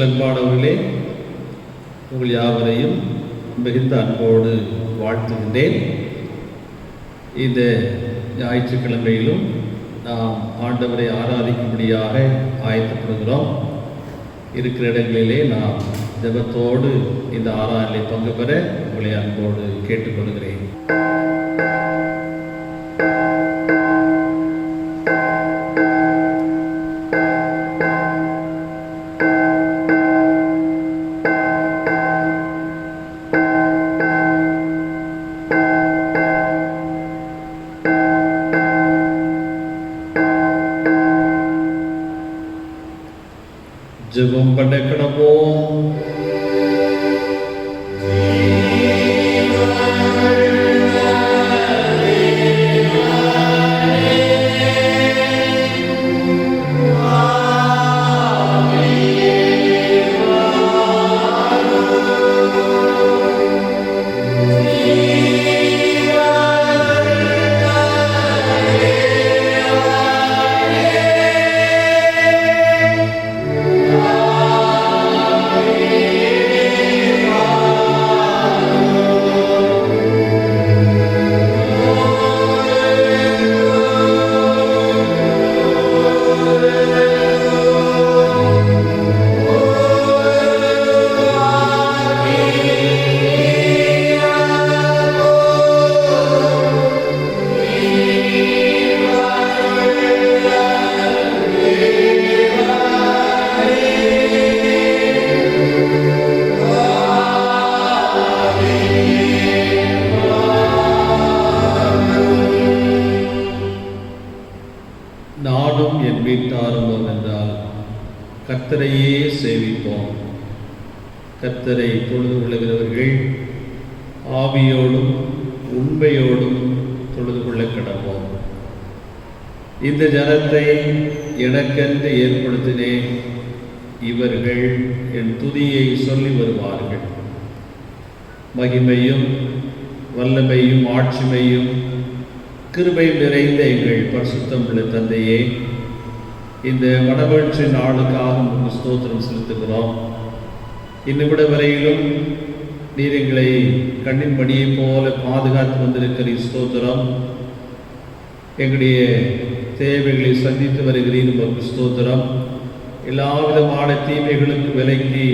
கிறிஸ்துக்கள் அன்பானவர்களே, உங்கள் யாவரையும் மிகுந்த அன்போடு வாழ்த்துகின்றேன். இந்த ஞாயிற்றுக்கிழமையிலும் நாம் ஆண்டவரை ஆராதிக்கும்படியாக ஆயத்தப்படுகிறோம். இருக்கிற இடங்களிலே நாம் ஜெபத்தோடு இந்த ஆராதனை பங்கு பெற உங்களை அன்போடு கேட்டுக்கொள்கிறேன். ஜெபம் பண்ண கிடப்போம். நாடும் என் வீட்டாரும் என்றால் கர்த்தரையே சேவிப்போம். கர்த்தரை தொழுது கொள்ளுகிறவர்கள் ஆவியோடும் உண்மையோடும் தொழுது கொள்ள கடவோம். இந்த ஜனத்தை எனக்கென்று ஏற்படுத்தினேன், இவர்கள் என் துதியை சொல்லி வருவார்கள். மகிமையும் வல்லமையும் ஆட்சிமையும் கிருபை நிறைந்த எங்கள் பரிசுத்தம் உள்ள தந்தையே, இந்த வடமகிழ்ச்சி நாளுக்காக உங்களுக்கு ஸ்தோத்திரம் செலுத்துகிறோம். இந்நிமிட வரையிலும் நீர் எங்களை கண்ணின் மணியை போல பாதுகாத்து வந்திருக்கிற ஸ்தோத்திரம். எங்களுடைய தேவைகளை சந்தித்து வருகிறீர் உங்களுக்கு ஸ்தோத்திரம். எல்லா விதமான தீமைகளுக்கு விலக்கி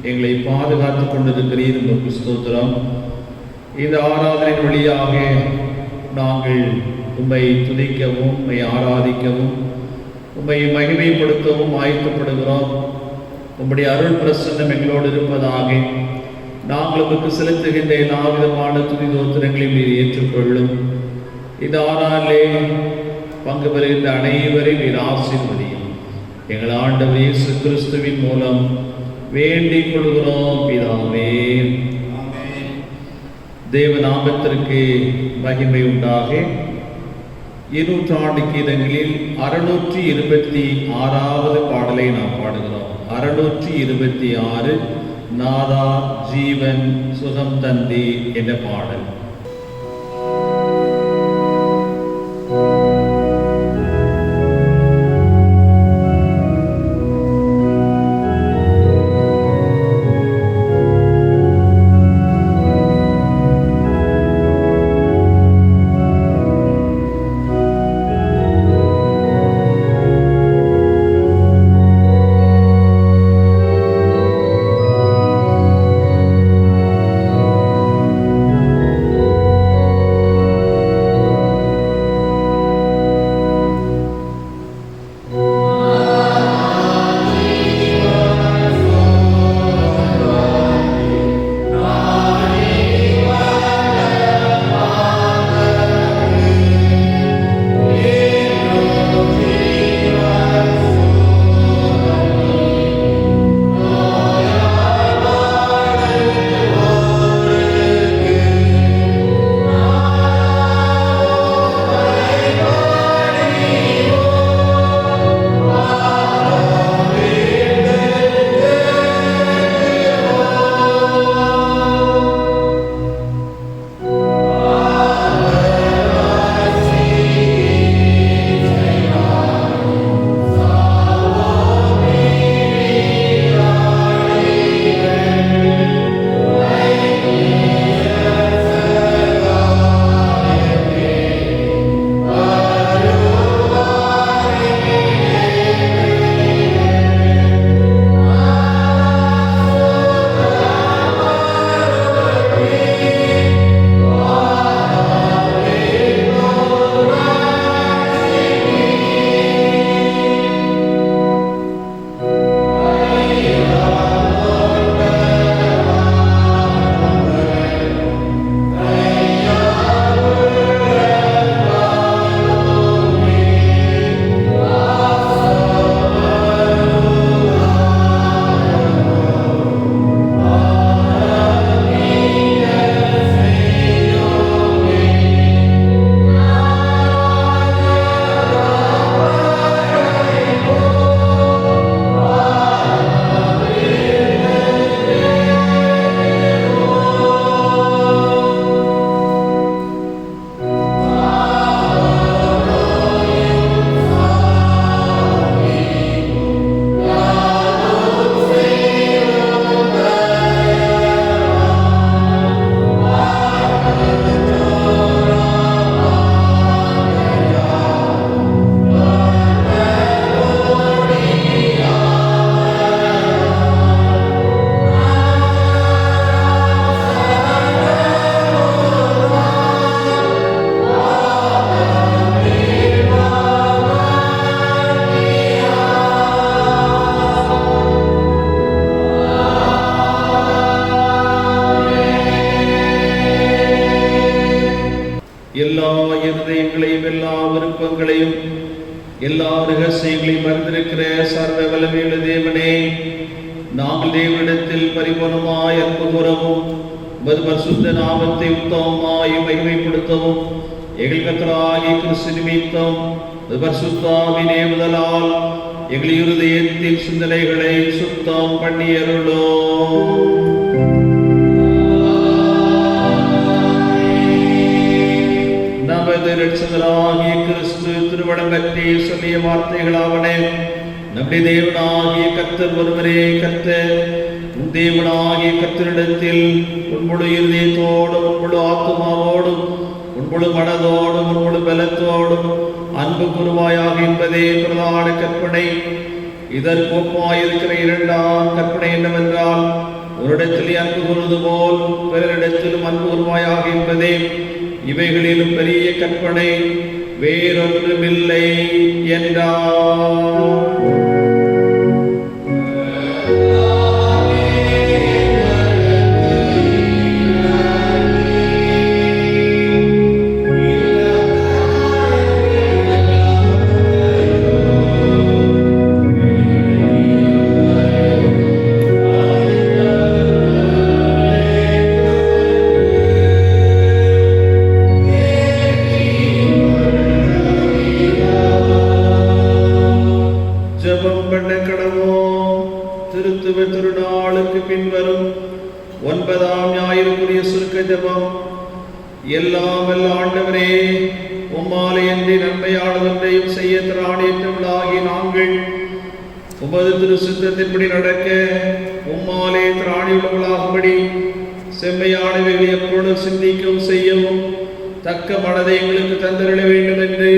எங்களை பாதுகாத்து கொண்டிருக்கிறீர் உங்களுக்கு ஸ்தோத்திரம். இந்த ஆராதனை வழியாக நாங்கள் உம்மை துதிக்கவும் உம்மை ஆராதிக்கவும் உம்மை மகிமைப்படுத்தவும் ஆயத்தப்படுகிறோம். உம்முடைய அருள் பிரசன்னம் எங்களோடு இருப்பதாக நாங்கள் உமக்கு செலுத்துகின்ற எல்லா விதமான துதி தோத்திரங்களையும் நீர் ஏற்றுக்கொள்ளும். இந்த ஆராலே பங்கு பெறுகின்ற அனைவரையும் நீர் ஆசீர்வதியும். எங்கள் ஆண்டவர் இயேசு கிறிஸ்துவின் மூலம் வேண்டிக் கொள்கிறோம் பிதாவே. தேவநாமத்திற்கு மகிமை உண்டாக. 200 கீதங்களில் 626வது பாடலை நாம் பாடுகிறோம். 626 நாதா ஜீவன் சுகம் தந்தி என்ற பாடல். எல்லா இருதயங்களையும் எல்லா விருப்பங்களையும் எல்லா ரகசியங்களையும் அறிந்திருக்கிற சர்வ வல்லமையுள்ள தேவனே, நாங்கள் தேவனிடத்தில் பரிபூர்ணமாய் அன்பு கூறவும் பரிசுத்த நாமத்தை உத்தமமாய் மகிமைப்படுத்தவும் எங்கள் கர்த்தராகிய கிறிஸ்து நிமித்தம் பரிசுத்தாவின் ஏவுதலால் எங்கள் இருதயத்தின் சிந்தனைகளை சுத்தம் பண்ணியருளோம். நமது இரட்சகராகிய கிறிஸ்து திருவடம் பற்றி சொல்லிய வார்த்தைகளாவனே, நம்முடைய தேவனாகிய கர்த்தர் ஒருவரே கர்த்தர். உன் தேவனாகிய கர்த்தரிடத்தில் உன் முழு இருதயத்தோடும் உன் முழு ஆத்துமாவோடும் உன் முழு மனதோடும் உன் முழு பலத்தோடும் அன்பு கூறுவாயாக என்பதே பிரதான கற்பனை. இதற்கு ஒப்பாயிருக்கிற இரண்டாம் கற்பனை என்னவென்றால், ஒரு இடத்தில் அன்பு கூறுவது போல் பிறரிடத்திலும் அன்பு கூறுவாயாக என்பதே. இவைகளிலும் பெரிய கற்பனை வேறொன்றுமில்லை என்றார். திருநாளுக்கு பின்வரும் 9ஆம் ஞாயிறுக்குரிய சுருக்க ஜெபம். எல்லாம் வல்ல ஆண்டவரே, உம்மாலே அன்றி நன்மையானதொன்றையும் செய்ய திராணியற்றவர்களாகி நாங்கள் உமது திரு சித்தத்தின்படி நடக்க உம்மாலே திராணியுள்ளவர்களாகும்படி செம்மையானவைகளை எப்பொழுதும் சிந்திக்கவும் செய்யவும் தக்க மனதை எங்களுக்கு தந்தருள வேண்டும் என்று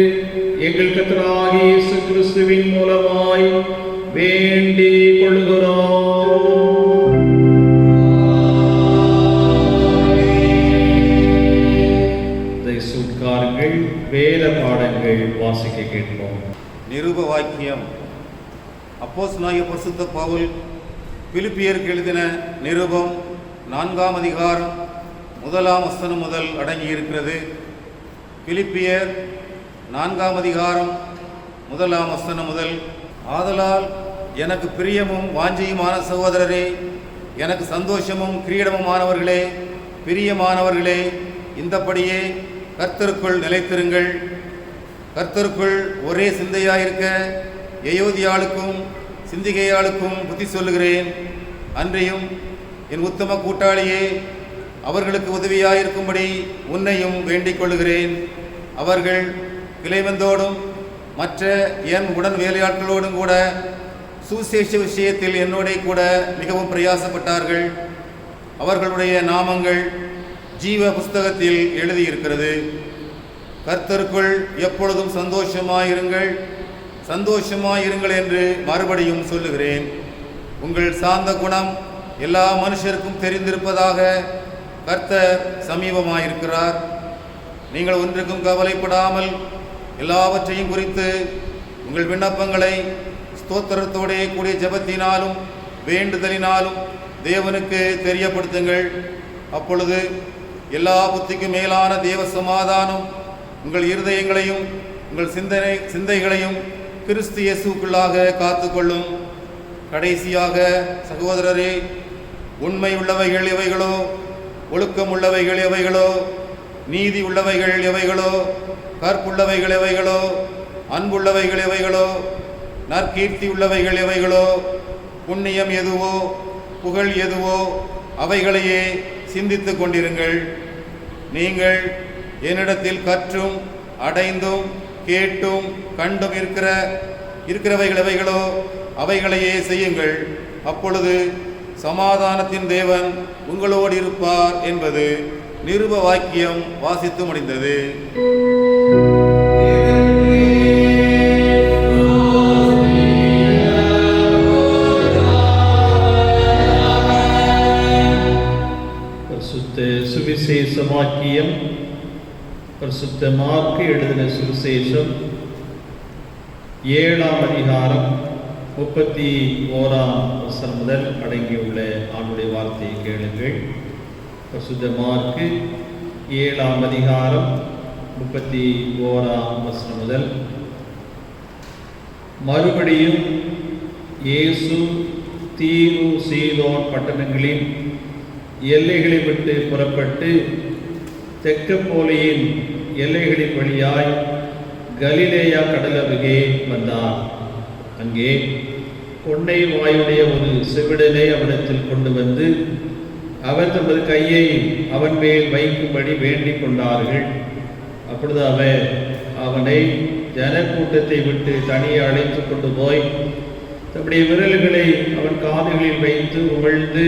எங்கள் கர்த்தராகிய இயேசு கிறிஸ்துவின் மூலமாய் வேண்டிக் கொள்கிறோம். சூட்காரங்கள் வேத பாடங்கள் வாசிக்க கேட்போம். நிருப வாக்கியம். அப்போஸ்தலனாகிய பரிசுத்த பவுல் பிலிப்பியருக்கு எழுதின நிருபம் 4ஆம் அதிகாரம் 1ஆம் வசனம் முதல் அடங்கியிருக்கிறது. பிலிப்பியர் 4ஆம் அதிகாரம் 1ஆம் வசனம் முதல். ஆதலால் எனக்கு பிரியமும் வாஞ்சையுமான சகோதரரே, எனக்கு சந்தோஷமும் கிரீடமுமானவர்களே, பிரியமானவர்களே, இந்தபடியே கர்த்தருக்குள் நிலைத்திருங்கள். கர்த்தருக்குள் ஒரே சிந்தையாயிருக்க எயோதியாளுக்கும் சிந்திகையாளுக்கும் புத்தி சொல்லுகிறேன். அன்றையும் என் உத்தம கூட்டாளியே, அவர்களுக்கு உதவியாயிருக்கும்படி உன்னையும் வேண்டிக் கொள்ளுகிறேன். அவர்கள் கிளைவந்தோடும் மற்ற என் உடன் வேலையாட்களோடும் கூட சுசேஷ விஷயத்தில் என்னோட கூட மிகவும் பிரயாசப்பட்டார்கள். அவர்களுடைய நாமங்கள் ஜீவ புஸ்தகத்தில் எழுதியிருக்கிறது. கர்த்தருக்குள் எப்பொழுதும் சந்தோஷமாயிருங்கள், சந்தோஷமாயிருங்கள் என்று மறுபடியும் சொல்லுகிறேன். உங்கள் சாந்த குணம் எல்லா மனுஷருக்கும் தெரிந்திருப்பதாக. கர்த்தர் சமீபமாயிருக்கிறார். நீங்கள் ஒன்றுக்கும் கவலைப்படாமல் எல்லாவற்றையும் குறித்து உங்கள் விண்ணப்பங்களை ஸ்தோத்திரத்தோடே கூடிய ஜெபத்தினாலும் வேண்டுதலினாலும் தேவனுக்கு தெரியப்படுத்துங்கள். அப்பொழுது எல்லா புத்திக்கும் மேலான தேவ சமாதானம் உங்கள் இருதயங்களையும் உங்கள் சிந்தைகளையும் கிறிஸ்து இயேசுவுக்குள்ளாக காத்துக்கொள்ளும். கடைசியாக சகோதரரே, உண்மை உள்ளவைகள் எவைகளோ, ஒழுக்கம் உள்ளவைகள் எவைகளோ, நீதி உள்ளவைகள் எவைகளோ, கற்புள்ளவைகள் எவைகளோ, அன்புள்ளவைகள் எவைகளோ, நற்கீர்த்தி உள்ளவைகள் எவைகளோ, புண்ணியம் எதுவோ, புகழ் எதுவோ, அவைகளையே சிந்தித்து கொண்டிருங்கள். நீங்கள் என்னிடத்தில் கற்றும் அடைந்தும் கேட்டும் கண்டும் இருக்கிறவைகள் எவைகளோ அவைகளையே செய்யுங்கள். அப்பொழுது சமாதானத்தின் தேவன் உங்களோடு இருப்பார் என்பது நிருப வாக்கியம் வாசித்து முடிந்தது. சுவிசேஷ வாக்கியம். பரிசுத்த மார்க்கு எழுதின சுவிசேஷம் 7ஆம் அதிகாரம் 31ஆம் வசனம் முதல் அடங்கியுள்ள ஆண்டுடைய வார்த்தையை கேளுங்கள். பரிசுத்த மார்க்கு 7ஆம் அதிகாரம் 31 முதல். மறுபடியும் இயேசு தீரு சீதோன் பட்டணங்களின் எல்லைகளை விட்டு புறப்பட்டு தெக்கப்போலியின் எல்லைகளின் வழியாய் கலிலேயா கடல் அருகே வந்தார். அங்கே கொண்டை வாயுடைய ஒரு செவிடனை அவனிடத்தில் கொண்டு வந்து அவர் தமது கையை அவன் மேல் வைக்கும்படி வேண்டிக் கொண்டார்கள். அப்பொழுது அவர் அவனை ஜனக்கூட்டத்தை விட்டு தனியே அழைத்து கொண்டு போய் தம்முடைய விரல்களை அவன் காதுகளில் வைத்து உமிழ்ந்து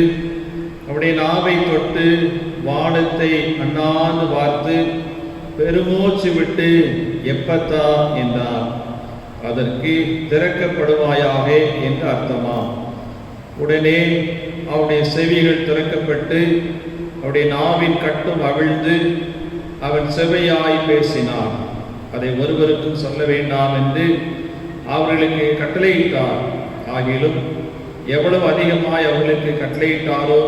அவனுடைய நாவை தொட்டு வானத்தை அண்ணாந்து பார்த்து பெருமூச்சு விட்டு எப்பத்தா என்றார். அதற்கு திறக்கப்படுவாயாக என்று அர்த்தமாம். உடனே அவனுடைய செவிகள் திறக்கப்பட்டு அவனுடைய நாவின் கட்டும் அவிழ்ந்து அவன் செவையாய் பேசினான். அதை ஒருவருக்கும் சொல்ல வேண்டாம் என்று அவர்களுக்கு கட்டளையிட்டார். ஆகிலும் எவ்வளவு அதிகமாய் அவர்களுக்கு கட்டளையிட்டாரோ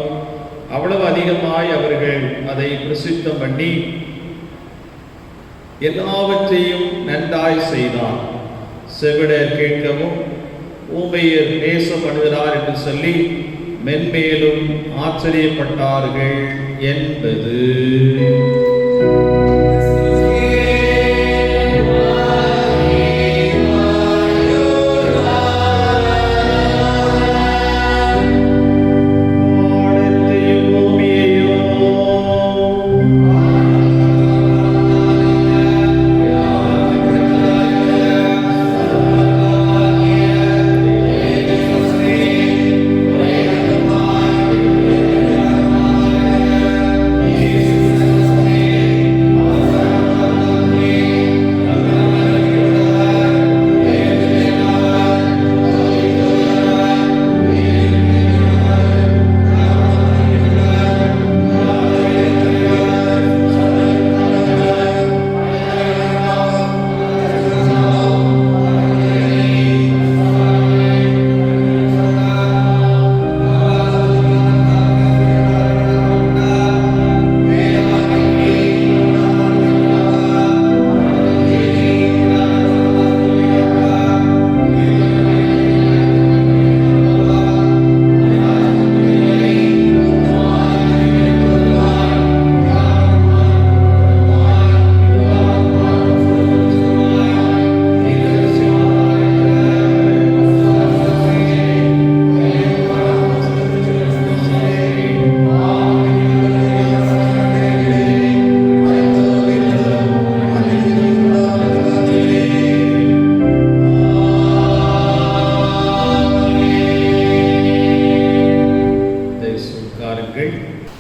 அவ்வளவு அதிகமாய் அவர்கள் அதை பிரசித்தம் பண்ணி எல்லாவற்றையும் நன்றாய் செய்தார். செவிடர் கேட்கவும் ஊமையர் நேசப்படுகிறார் என்று சொல்லி மென்மேலும் ஆச்சரியப்பட்டார்கள் என்பது.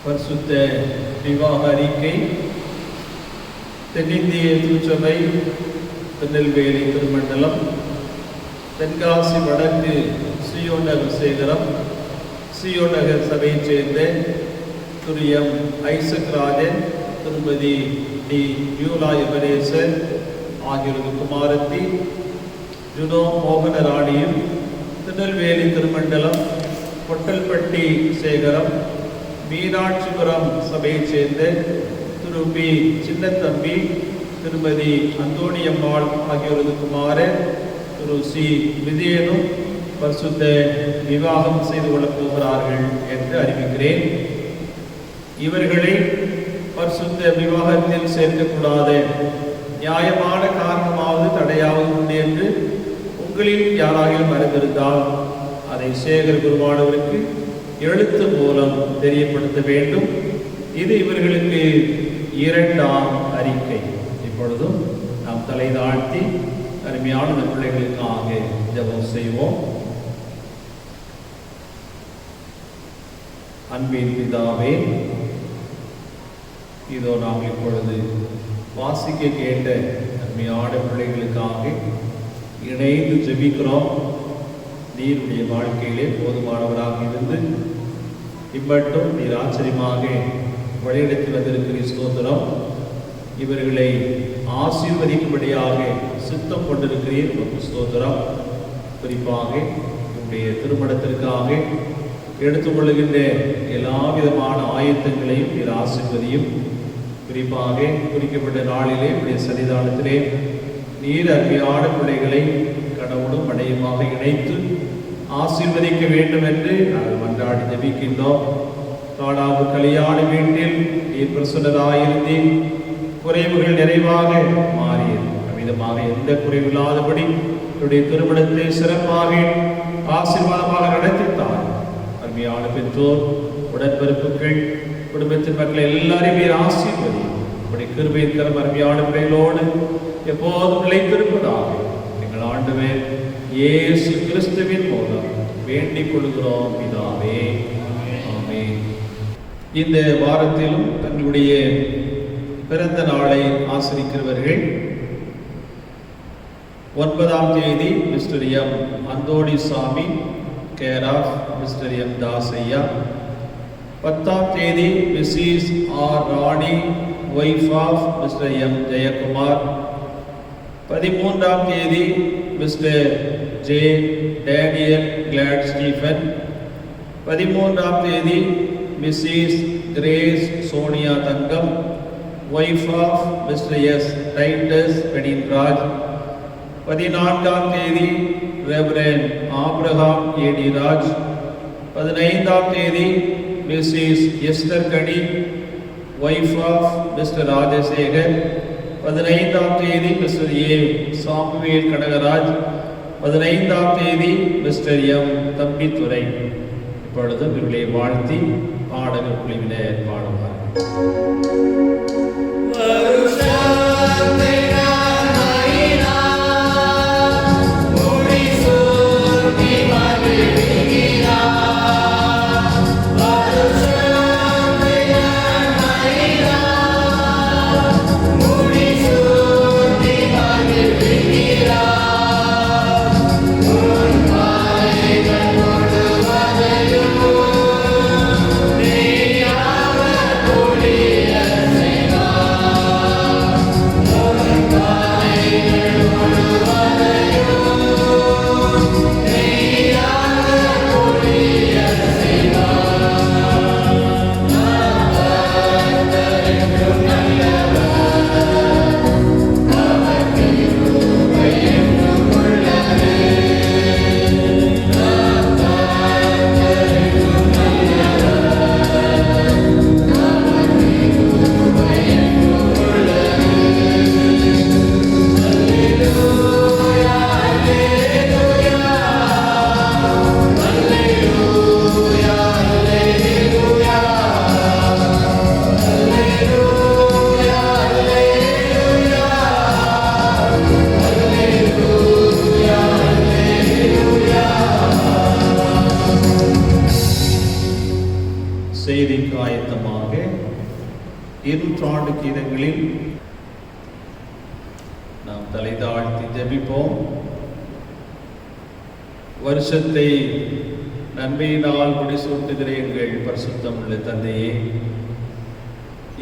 பரிசுத்த விவாக அறிக்கை தென்னிந்திய திருச்சபை திருநெல்வேலி திருமண்டலம் தென்காசி வடக்கு சியோன் நகர் சேகரம் சியோன் நகர் சபையைச் சேர்ந்த திரு எம் ஐசக் ராஜன், திருமதி டி யூலா எபரேசர் ஆகியோரது குமாரத்தி ஜுனோ மோகனராணியும் திருநெல்வேலி திருமண்டலம் பொட்டல்பட்டி சேகரம் மீனாட்சிபுரம் சபையைச் சேர்ந்த திரு பி சின்னத்தம்பி, திருமதி அந்தோணியம்மாள் ஆகியோரது குமாரர் திரு சி விஜயனும் பரிசுத்த விவாகம் செய்து கொள்ளப் போகிறார்கள் என்று அறிவிக்கிறேன். இவர்களை பரிசுத்த விவாகத்தில் சேர்க்கக்கூடாத நியாயமான காரணமாவது தடையாவது உண்டு என்று உங்களில் யாராகிலும் அறிந்திருந்தால் அதை சேகர் குருவானவருக்கு எழுத்து மூலம் தெரியப்படுத்த வேண்டும். இது இவர்களுக்கு இரண்டாம் அறிக்கை. இப்பொழுதும் நாம் தலை தாழ்த்தி அருமையான இந்த பிள்ளைகளுக்காக ஜெபம் செய்வோம். அன்பின் பிதாவே, இதோ நாம் இப்பொழுது வாசிக்க கேட்ட அருமையான பிள்ளைகளுக்காக இணைந்து ஜெபிக்கிறோம். நீருடைய வாழ்க்கையிலே போதுமானவராக இருந்து இம்மட்டும் நீர் ஆச்சரியமாக வழிநடத்தி வந்திருக்கிற ஸ்தோத்திரம். இவர்களை ஆசீர்வதிக்கும்படியாக சித்தம் கொண்டிருக்கிறீர் ஸ்தோத்திரம். குறிப்பாக இவருடைய திருமணத்திற்காக எடுத்துக்கொள்ளுகின்ற எல்லா விதமான ஆயத்தங்களையும் நீர் ஆசீர்வதியும். குறிப்பாக குறிக்கப்பட்ட நாளிலே உடைய சன்னிதானத்திலே நீர் அருமையான பிள்ளைகளை கடவுளும் மனையுமாக இணைத்து ஆசீர்வதிக்க வேண்டும் என்று நாங்கள் மன்றாடி ஜெபிக்கின்றோம். காணாவு கல்யாண வீட்டில் நீர் பிரசன்னராயிருந்தீர், குறைவுகள் நிறைவாக மாறியது. அவ்விதமாக எந்த குறைவில்லாதபடி என்னுடைய திருமணத்தை சிறப்பாக ஆசீர்வாதமாக நடத்தித்தார். அருமையான பெற்றோர், உடன்பிறப்புகள், குடும்பத்தின் மக்களை எல்லாரையும் நீர் ஆசீர்வதி. அப்படி கிருபையின் கரம் அருமையான பிள்ளைகளோடு எப்போதும் நிலைத்திருப்பதாக எங்கள் ஆண்டவர் இயேசு கிறிஸ்துவின் மூலம் வேண்டிக் கொள்கிறோம் பிதாவே. ஆமென். இந்த வாரத்திலும் தங்களுடைய பிறந்த நாளை ஆசரிக்கிறவர்கள் 9ஆம் தேதி mister M Anthony Samy, care of Mr M Thasaiah. 10ஆம் தேதி Mrs R Rani, wife of Mr M Jayakumar. 13ஆம் தேதி Mr J Daniel Glad Stephen. 13ஆம் தேதி Mrs Grace Sonia Thangam, wife of Mr S Titus Beninraj. 14ஆம் தேதி ரெவரண்ட் ஆப்ரஹாம் ஏடி ராஜ். 15ஆம் தேதி Mrs Esther Kani, wife of Mr Rajasekar. 15ஆம் தேதி மிஸ்டர் ஏ சாமுவேல் கனகராஜ். 15ஆம் தேதி மிஸ்டர் எம் தம்பித்துரை. இப்பொழுது இவர்களை வாழ்த்தி பாடகர் குழுவினர் பாடுவார். செய்திக்கு ஆயத்தமாக 200 கீதங்களில் நாம் தலை தாழ்த்தி ஜெபிப்போம். வருஷத்தை நன்மையினால் முடிசூட்டுகிற எங்கள் பரிசுத்தம் உள்ள தந்தையே,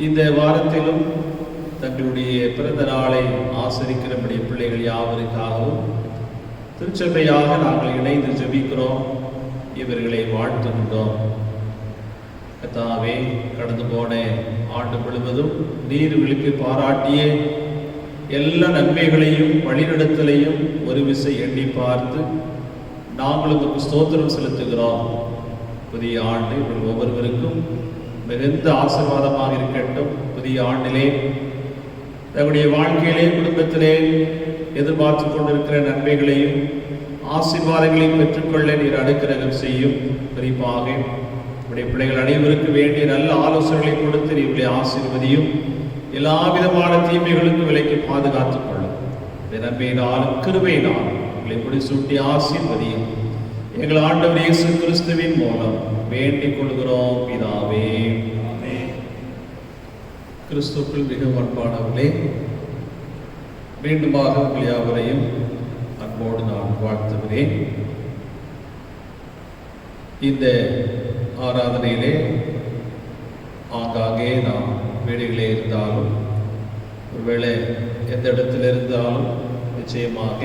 இந்த வாரத்திலும் தங்களுடைய பிறந்த நாளை ஆசரிக்கிறபடி பிள்ளைகள் யாவருக்காகவும் திருச்சபையாக நாங்கள் இணைந்து ஜெபிக்கிறோம், இவர்களை வாழ்த்துகின்றோம். கர்த்தாவே, கடந்து போன ஆண்டு முழுவதும் நீர் விழுக்கு பாராட்டிய எல்லா நன்மைகளையும் வழிநடத்தலையும் ஒரு விசை எண்ணி பார்த்து நாங்கள் உங்களுக்கு ஸ்தோத்திரம் செலுத்துகிறோம். புதிய ஆண்டு இவர்கள் ஒவ்வொருவருக்கும் மிகுந்த ஆசீர்வாதமாக இருக்கட்டும். புதிய ஆண்டிலே தங்களுடைய வாழ்க்கையிலே, குடும்பத்திலே எதிர்பார்த்து கொண்டிருக்கிற நன்மைகளையும் ஆசீர்வாதங்களையும் பெற்றுக்கொள்ள நீர் அனுக்கிரகம் செய்யும். குறிப்பாக உடைய பிள்ளைகள் அனைவருக்கு வேண்டிய நல்ல ஆலோசனைகளை கொடுத்து இவர்களை ஆசீர்வதியும். எல்லா விதமான தீமைகளுக்கு விலைக்கு பாதுகாத்துக் கொள்ளும். நன்மையினாலும் கிருபையினாலும் உங்களை முடிசூட்டி ஆசீர்வதியும். எங்கள் ஆண்டவர் இயேசு கிறிஸ்துவின் மூலம் வேண்டிக் கொள்கிறோம் பிதாவே. கிறிஸ்துவுக்குள் மிக அன்பானவர்களே, மீண்டுமாக உங்கள் யாவரையும் அன்போடு நான் வாழ்த்துகிறேன். இந்த ஆராதனையிலே ஆங்காங்கே நாம் வீடுகளே இருந்தாலும், ஒருவேளை எந்த இடத்தில் இருந்தாலும், நிச்சயமாக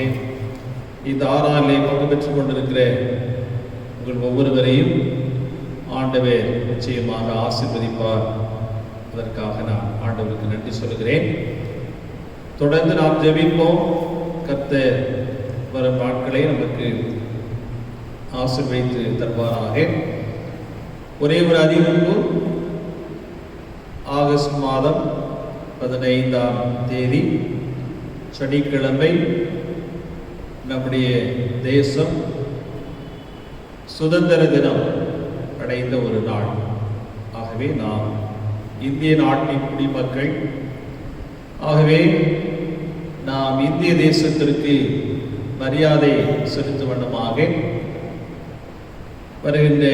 இந்த ஆராதனையை பங்கு பெற்றுக் கொண்டிருக்கிற உங்கள் ஒவ்வொருவரையும் ஆண்டவர் நிச்சயமாக ஆசீர்வதிப்பார். அதற்காக நான் ஆண்டவருக்கு நன்றி சொல்கிறேன். தொடர்ந்து நாம் ஜெபிப்போம். கர்த்தர் வரும் நாட்களை நமக்கு ஆசீர்வதித்து தருவாராக. ஒரே ஒரு அறிவிப்பு, ஆகஸ்ட் மாதம் 15ஆம் தேதி சனிக்கிழமை நம்முடைய தேசம் சுதந்திர தினம் அடைந்த ஒரு நாள். ஆகவே நாம் இந்திய நாட்டின் குடிமக்கள். ஆகவே நாம் இந்திய தேசத்திற்கு மரியாதை செலுத்தும் வண்ணமாக வருகின்ற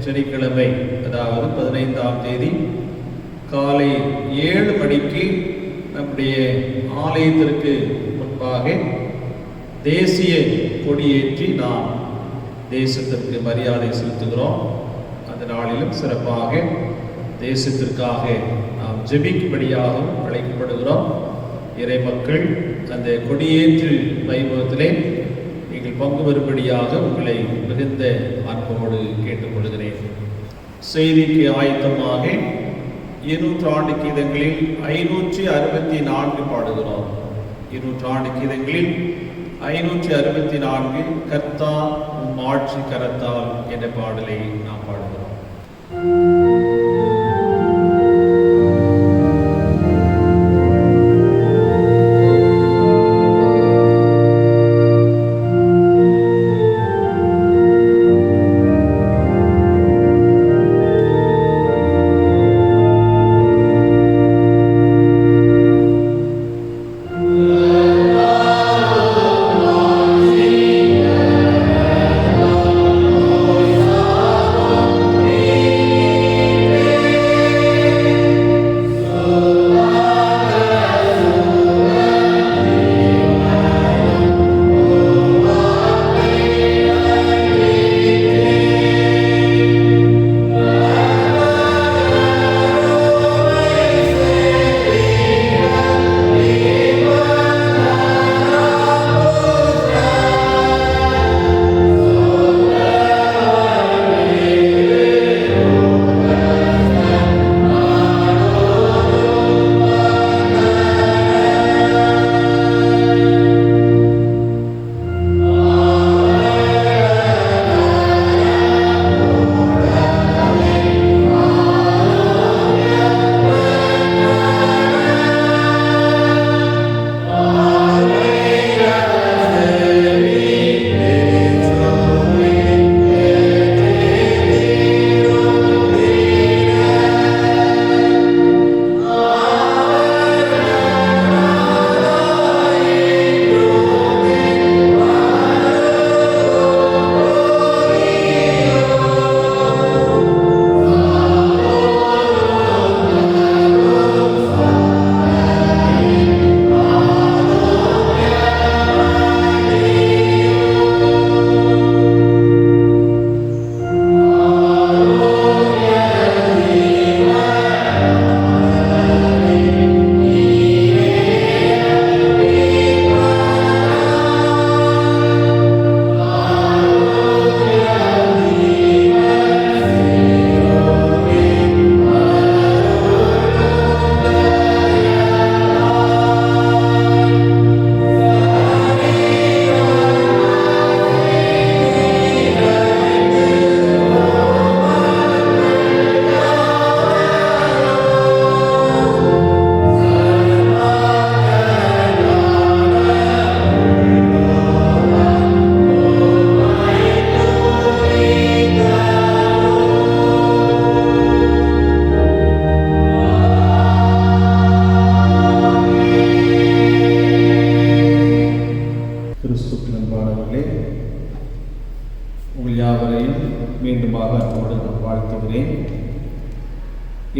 சனிக்கிழமை, அதாவது 15ஆம் தேதி காலை 7 மணிக்கு நம்முடைய ஆலயத்திற்கு முன்பாக தேசிய கொடியேற்றி நாம் தேசத்திற்கு மரியாதை செலுத்துகிறோம். அந்த நாளிலும் சிறப்பாக தேசத்திற்காக நாம் ஜெபிக்கும்படியாகவும் அழைக்கப்படுகிறோம். இறை மக்கள் அந்த கொடியேற்று வைபவத்திலே நீங்கள் பங்கு வரும்படியாக உங்களை மிகுந்த அன்போடு கேட்டுக்கொள்கிறேன். செய்திக்கு ஆயத்தமாக 200 ஆண்டு கீதங்களில் 564 பாடுகிறோம். 200 ஆண்டு கீதங்களில் 564 கர்த்தா உம் ஆட்சி கரத்தால் என்ற பாடலை நாம் பாடுகிறோம்.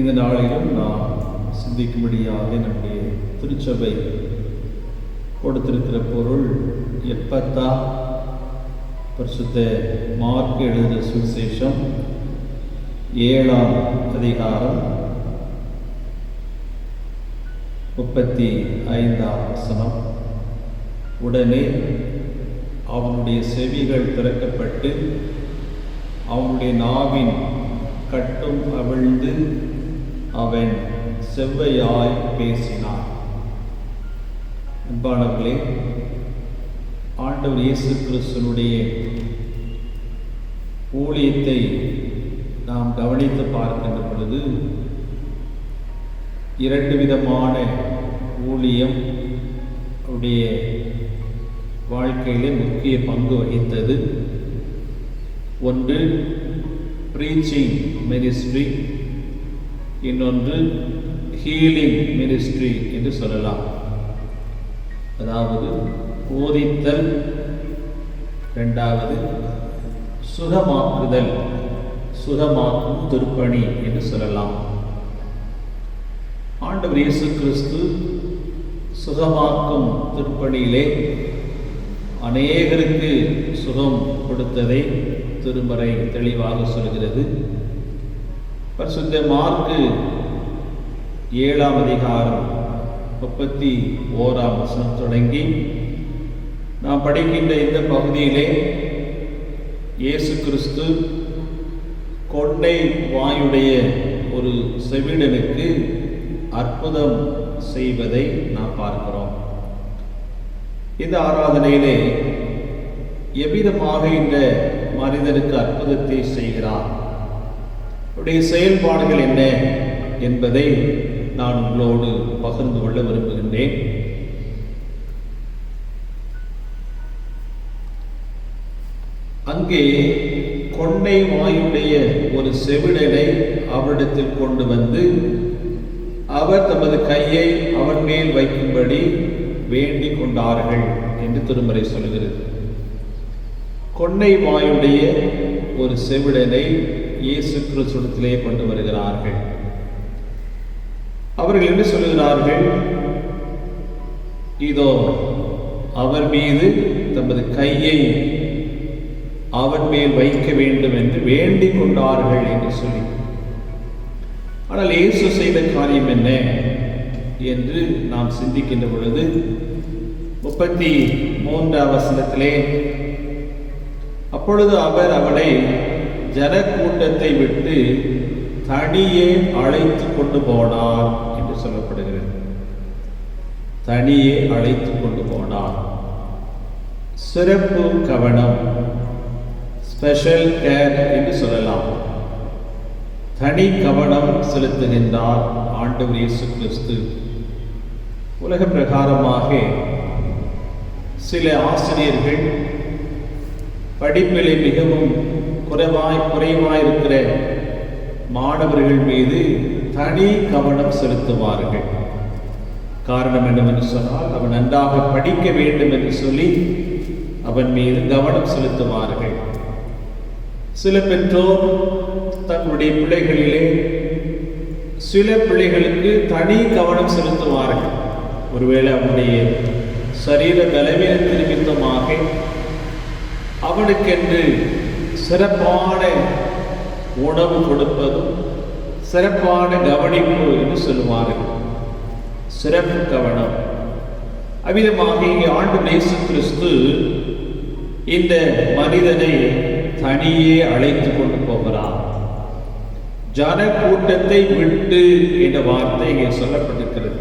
இந்த நாளிலும் நாம் சிந்திக்கும்படியாக நம்முடைய திருச்சபை கொடுத்திருக்கிற பொருள் எப்பத்தா பரிசுத்த மார்க் எழுதின சுவிசேஷம் 7ஆம் அதிகாரம் 35ஆம் வசனம். உடனே அவனுடைய செவிகள் திறக்கப்பட்டு அவனுடைய நாவின் கட்டும் அவிழ்ந்து அவன் செவ்வையாய் பேசினார். அன்பானவர்களே, ஆண்டவர் இயேசு கிறிஸ்துவினுடைய ஊழியத்தை நாம் கவனித்து பார்க்கின்ற பொழுது இரண்டு விதமான ஊழியம் அவருடைய வாழ்க்கையிலே முக்கிய பங்கு வகித்தது. ஒன்று ப்ரீச்சிங் மினிஸ்ட்ரி, இன்னொன்று ஹீலிங் மினிஸ்ட்ரி என்று சொல்லலாம். அதாவது போதித்தல், இரண்டாவது சுகமாக்குதல், சுகமாக்கும் திருப்பணி என்று சொல்லலாம். ஆண்டவர் இயேசு கிறிஸ்து சுகமாக்கும் திருப்பணியிலே அநேகருக்கு சுகம் கொடுத்ததை திருமறை தெளிவாக சொல்கிறது. பரிசுத்த மார்க்கு 7ஆம் அதிகாரம் 31ஆம் வசனம் தொடங்கி நாம் படிக்கின்ற இந்த பகுதியிலே இயேசு கிறிஸ்து கொண்டை வாயுடைய ஒரு செவிடனுக்கு அற்புதம் செய்வதை நாம் பார்க்கிறோம். இந்த ஆராதனையிலே எவ்விதமாக இந்த மனிதனுக்கு அற்புதத்தை செய்கிறார், அவருடைய செயல்பாடுகள் என்ன என்பதை நான் உங்களோடு பகிர்ந்து கொள்ள விரும்புகின்றேன். அங்கே கொண்டை வாயுடைய ஒரு செவிடனை அவரிடத்தில் கொண்டு வந்து அவர் தமது கையை அவன் மேல் வைக்கும்படி வேண்டிக் கொண்டார்கள் என்று திருமறை சொல்கிறது. கொண்டை வாயுடைய ஒரு செவிடனை இயேசு கிறிஸ்துவிடத்திலே கொண்டு வருகிறார்கள். அவர்கள் என்ன சொல்கிறார்கள்? இதோ அவர் மீது தமது கையை அவன் மேல் வைக்க வேண்டும் என்று வேண்டிக் கொண்டார்கள் என்று சொல்லி. ஆனால் இயேசு செய்த காரியம் என்ன என்று நாம் சிந்திக்கின்ற பொழுது 33ஆம் வசனத்திலே, அப்பொழுது அவர் அவனை ஜனக்கூட்டத்தை விட்டு தனியே அழைத்து கொண்டு போனார் என்று சொல்லப்படுகிறது. தனியே அழைத்து கொண்டு போனார். சிறப்பு கவனம், ஸ்பெஷல் கேர் என்று சொல்லலாம். தனி கவனம் செலுத்துகின்றார் ஆண்டவர் இயேசு கிறிஸ்து. உலக பிரகாரமாக சில ஆசிரியர்கள் படிப்பிலே மிகவும் குறைவாயிருக்கிற மாணவர்கள் மீது தனி கவனம் செலுத்துவார்கள். காரணம் என்னவென்று சொன்னால், அவன் நன்றாக படிக்க வேண்டும் என்று சொல்லி அவன் மீது கவனம் செலுத்துவார்கள். சில பெற்றோர் தங்களுடைய பிள்ளைகளிலே சில பிள்ளைகளுக்கு தனி கவனம் செலுத்துவார்கள். ஒருவேளை அவனுடைய சரீர பலவீனத்தின் நிமித்தமாக அவனுக்கென்று சிறப்பான உணவு கொடுப்பதும் சிறப்பான கவனிப்பு என்று சொல்லுவார்கள். சிறப்பு கவனம். அவ்விதமாக இங்கே ஆண்டவர் இயேசு கிறிஸ்து இந்த மனிதனை தனியே அழைத்து கொண்டு போகிறார். ஜன கூட்டத்தை விட்டு என்ற வார்த்தை இங்கே சொல்லப்பட்டிருக்கிறது.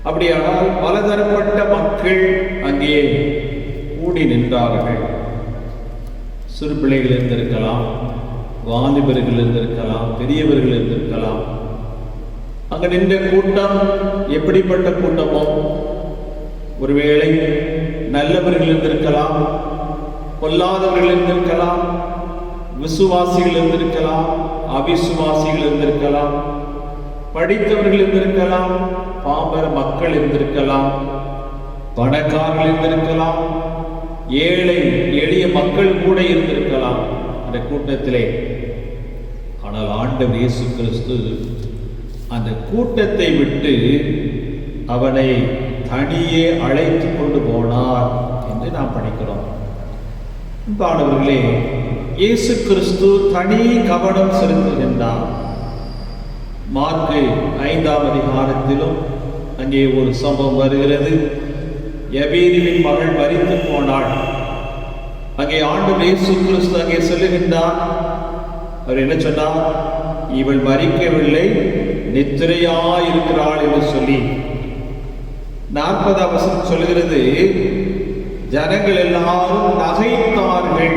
அப்படியானால் பலதரப்பட்ட மக்கள் அங்கே கூடி நின்றார்கள். சிறு பிள்ளைகள் இருந்திருக்கலாம், வாலிபர்கள் இருந்திருக்கலாம், பெரியவர்கள் இருந்திருக்கலாம். அங்கு நின்ற கூட்டம் எப்படிப்பட்ட கூட்டமோ, ஒருவேளை நல்லவர்கள் இருந்திருக்கலாம், பொல்லாதவர்கள் இருந்திருக்கலாம், விசுவாசிகள் இருந்திருக்கலாம், அவிசுவாசிகள் இருந்திருக்கலாம், படித்தவர்கள் இருந்திருக்கலாம், பாமர மக்கள் இருந்திருக்கலாம், பணக்காரர்கள் இருந்திருக்கலாம், ஏழை எளிய மக்கள் கூட இருந்திருக்கலாம் அந்த கூட்டத்திலே. ஆனால் ஆண்டவர் இயேசு கிறிஸ்து அந்த கூட்டத்தை விட்டு அவனை தனியே அழைத்து கொண்டு போனார் என்று நாம் படிக்கிறோம். அன்பானவர்களே, இயேசு கிறிஸ்து தனி கவனம் செலுத்துகின்றார். மார்க்கு 5ஆம் அதிகாரத்திலும் அங்கே ஒரு சம்பவம் வருகிறது. யபீரின் மகள் மரித்து போனாள். அங்கே ஆண்டவர் இயேசு கிறிஸ்து அங்கே சொல்லுகின்றார். அவர் என்ன சொன்னார்? இவள் மரிக்கவில்லை, நித்திரையாயிருக்கிறாள் என்று சொல்லி 40ஆம் வசனம் சொல்கிறது, ஜனங்கள் எல்லாரும் நகைத்தார்கள்.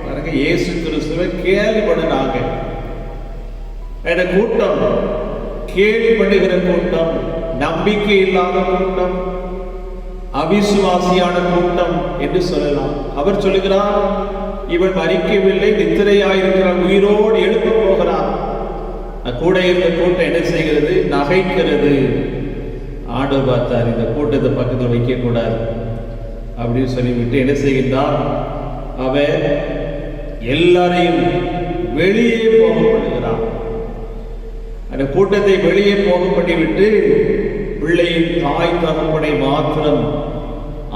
பாருங்க, இயேசு கிறிஸ்துவை கேள்விப்படுறாங்க. கூட்டம், கேள்விப்படுகிற கூட்டம், நம்பிக்கை இல்லாத கூட்டம், அவிசுவாசியான கூட்டம் என்று சொல்லலாம். அவர் சொல்லுகிறார், இவன் மரிக்கவில்லை, நித்திரையாயிருக்கிறான், உயிரோடு எழுப்ப போகிறான். கூட இருந்த கூட்டம் என்ன செய்கிறது? நகைக்கிறது. ஆண்டவர் பார்த்தார், இந்த கூட்டத்தை பக்கத்தில் வைக்க கூடாது அப்படின்னு சொல்லிவிட்டு என்ன செய்கின்றார்? அவர் எல்லாரையும் வெளியே போக பண்ணுகிறார். அந்த கூட்டத்தை வெளியே போக பண்ணிவிட்டு பிள்ளையின் தாய் தகப்பனை மாத்திரம்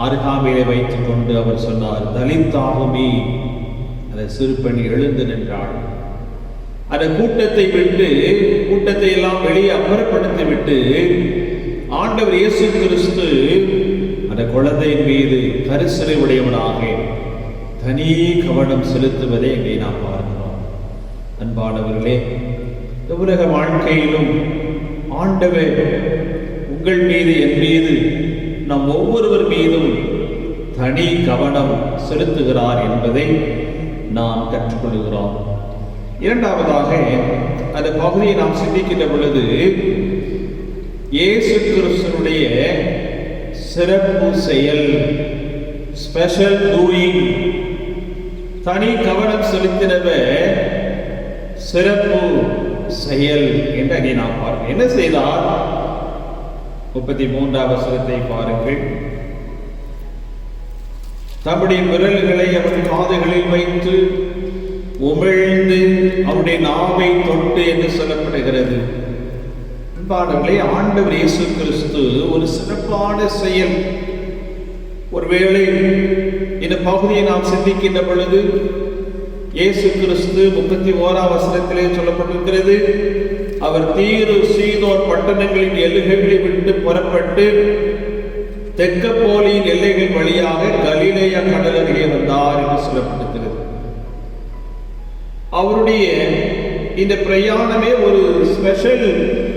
அருகாமையிலே வைத்துக் கொண்டு அவர் சொன்னார், தலித்தாகுமே. அந்த சிறுபெண் எழுந்து நின்றாள். அந்த கூட்டத்தை விட்டு, கூட்டத்தை எல்லாம் வெளியே அப்புறப்படுத்தி விட்டு ஆண்டவர் இயேசு கிறிஸ்து அந்த குழந்தையின் மீது கரிசனை உடையவனாக தனி கவனம் செலுத்துவதை இங்கே நாம் பார்க்கிறோம். அன்பானவர்களே, இந்த உலக வாழ்க்கையிலும் ஆண்டவர் உங்கள் மீது, என் மீது, நம் ஒவ்வொருவர் மீதும் தனி கவனம் செலுத்துகிறார் என்பதை நாம் கற்றுக்கொள்கிறோம். இரண்டாவதாக அந்த பகுதியை நாம் சிந்திக்கின்ற பொழுது இயேசு கிறிஸ்துவினுடைய சிறப்பு செயல், ஸ்பெஷல் டூயிங், தனி கவனம் செலுத்தினவர் சிறப்பு செயல் என்று அங்கே நாம் பார்க்கிறோம். என்ன செய்தார்? 33ஆம் வசனத்தை பாருங்கள். தம்முடைய விரல்களை அவன் காதுகளில் வைத்து உமிழ்ந்து அவருடைய நாவை தொட்டு என்று சொல்லப்படுகிறது. அன்பானவர்களே, ஆண்டவர் இயேசு கிறிஸ்து ஒரு சிறப்பான செயல். ஒருவேளை இந்த பகுதியை நாம் சிந்திக்கின்ற பொழுது இயேசு கிறிஸ்து 31ஆம் வசனத்திலே சொல்லப்பட்டிருக்கிறது, அவர் தீரு சீதோன் பட்டணங்களின் எல்லைகளை விட்டு புறப்பட்டு தெக்கப்போலியின் எல்லைகள் வழியாக கலிலேயா கடல் அருகே வந்தார் என்று சொல்லப்பட்டிருக்கிறது. அவருடைய இந்த பிரயாணமே ஒரு ஸ்பெஷல்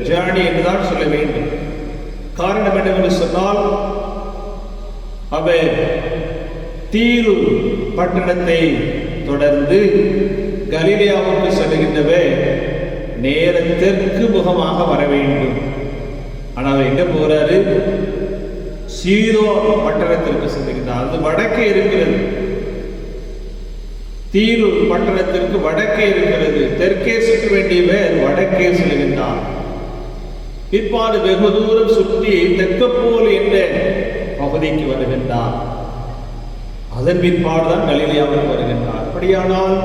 ஜேர்னி என்றுதான் சொல்ல வேண்டும். காரணம் என்னவென்று சொன்னால், அவர் தீரு பட்டணத்தை தொடர்ந்து கலிலேயாவுக்கு செல்கின்றவர் நேர தெற்கு முகமாக வர வேண்டும். ஆனால் எங்க போறாரு? சீதோன் பட்டணத்திற்கு செல்கின்றார். அது வடக்கே இருக்கிறது. தீரு பட்டணத்திற்கு வடக்கே இருக்கிறது. தெற்கே சுற்ற வேண்டியவர் வடக்கே செல்கின்றார். பிற்பாடு வெகு தூரம் சுற்றி தெக்கப்போல் என்ற பகுதிக்கு வருகின்றார். அதன் பிற்பாடுதான் கலிலேயாவுக்கு வருகின்றார். அப்படியானால்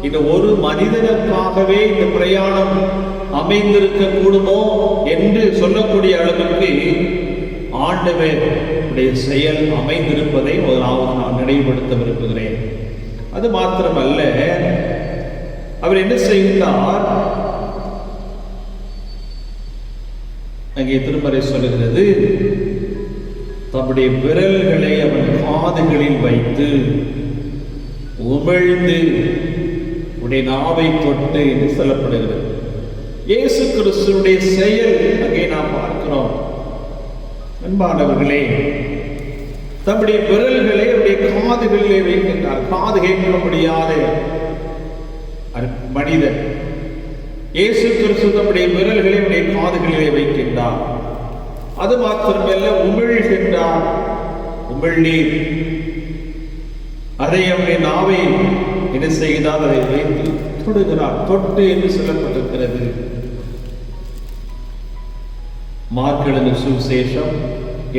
இந்த ஒரு மனிதனுக்காகவே இந்த பிரயாணம் அமைந்திருக்க கூடுமோ என்று சொல்லக்கூடிய அளவுக்கு ஆண்டவருடைய செயல் அமைந்திருப்பதை முதலாவது நான் நினைவுபடுத்த விரும்புகிறேன். அது மாத்திரமல்ல, அவர் என்ன செய்கிறார்? அங்கே திருமறை சொல்லுகிறது, தம்முடைய விரல்களை அவன் காதுகளில் வைத்து உமிழ்ந்து உடைய நாவை தொட்டு என்று சொல்லப்படுகிறது. இயேசு கிறிஸ்துடைய செயல் அங்கே நாம் பார்க்கிறோம். அன்பானவர்களே, தம்முடைய விரல்களை அவருடைய காதுகளிலே வைக்கின்றார். காது கேட்க முடியாத மனிதன் இயேசு கிறிஸ்து தம்முடைய விரல்களை அவருடைய காதுகளிலே வைக்கின்றார். அது மாத்திரமல்ல, உமிழ்கின்றார். உமிழ்நீர் அதை அவருடைய நாவை என்ன செய்தால் அதை வைத்து தொடுகிறார். தொட்டு என்று சொல்லப்பட்டிருக்கிறது. மார்க் எழுதின சுவிசேஷம்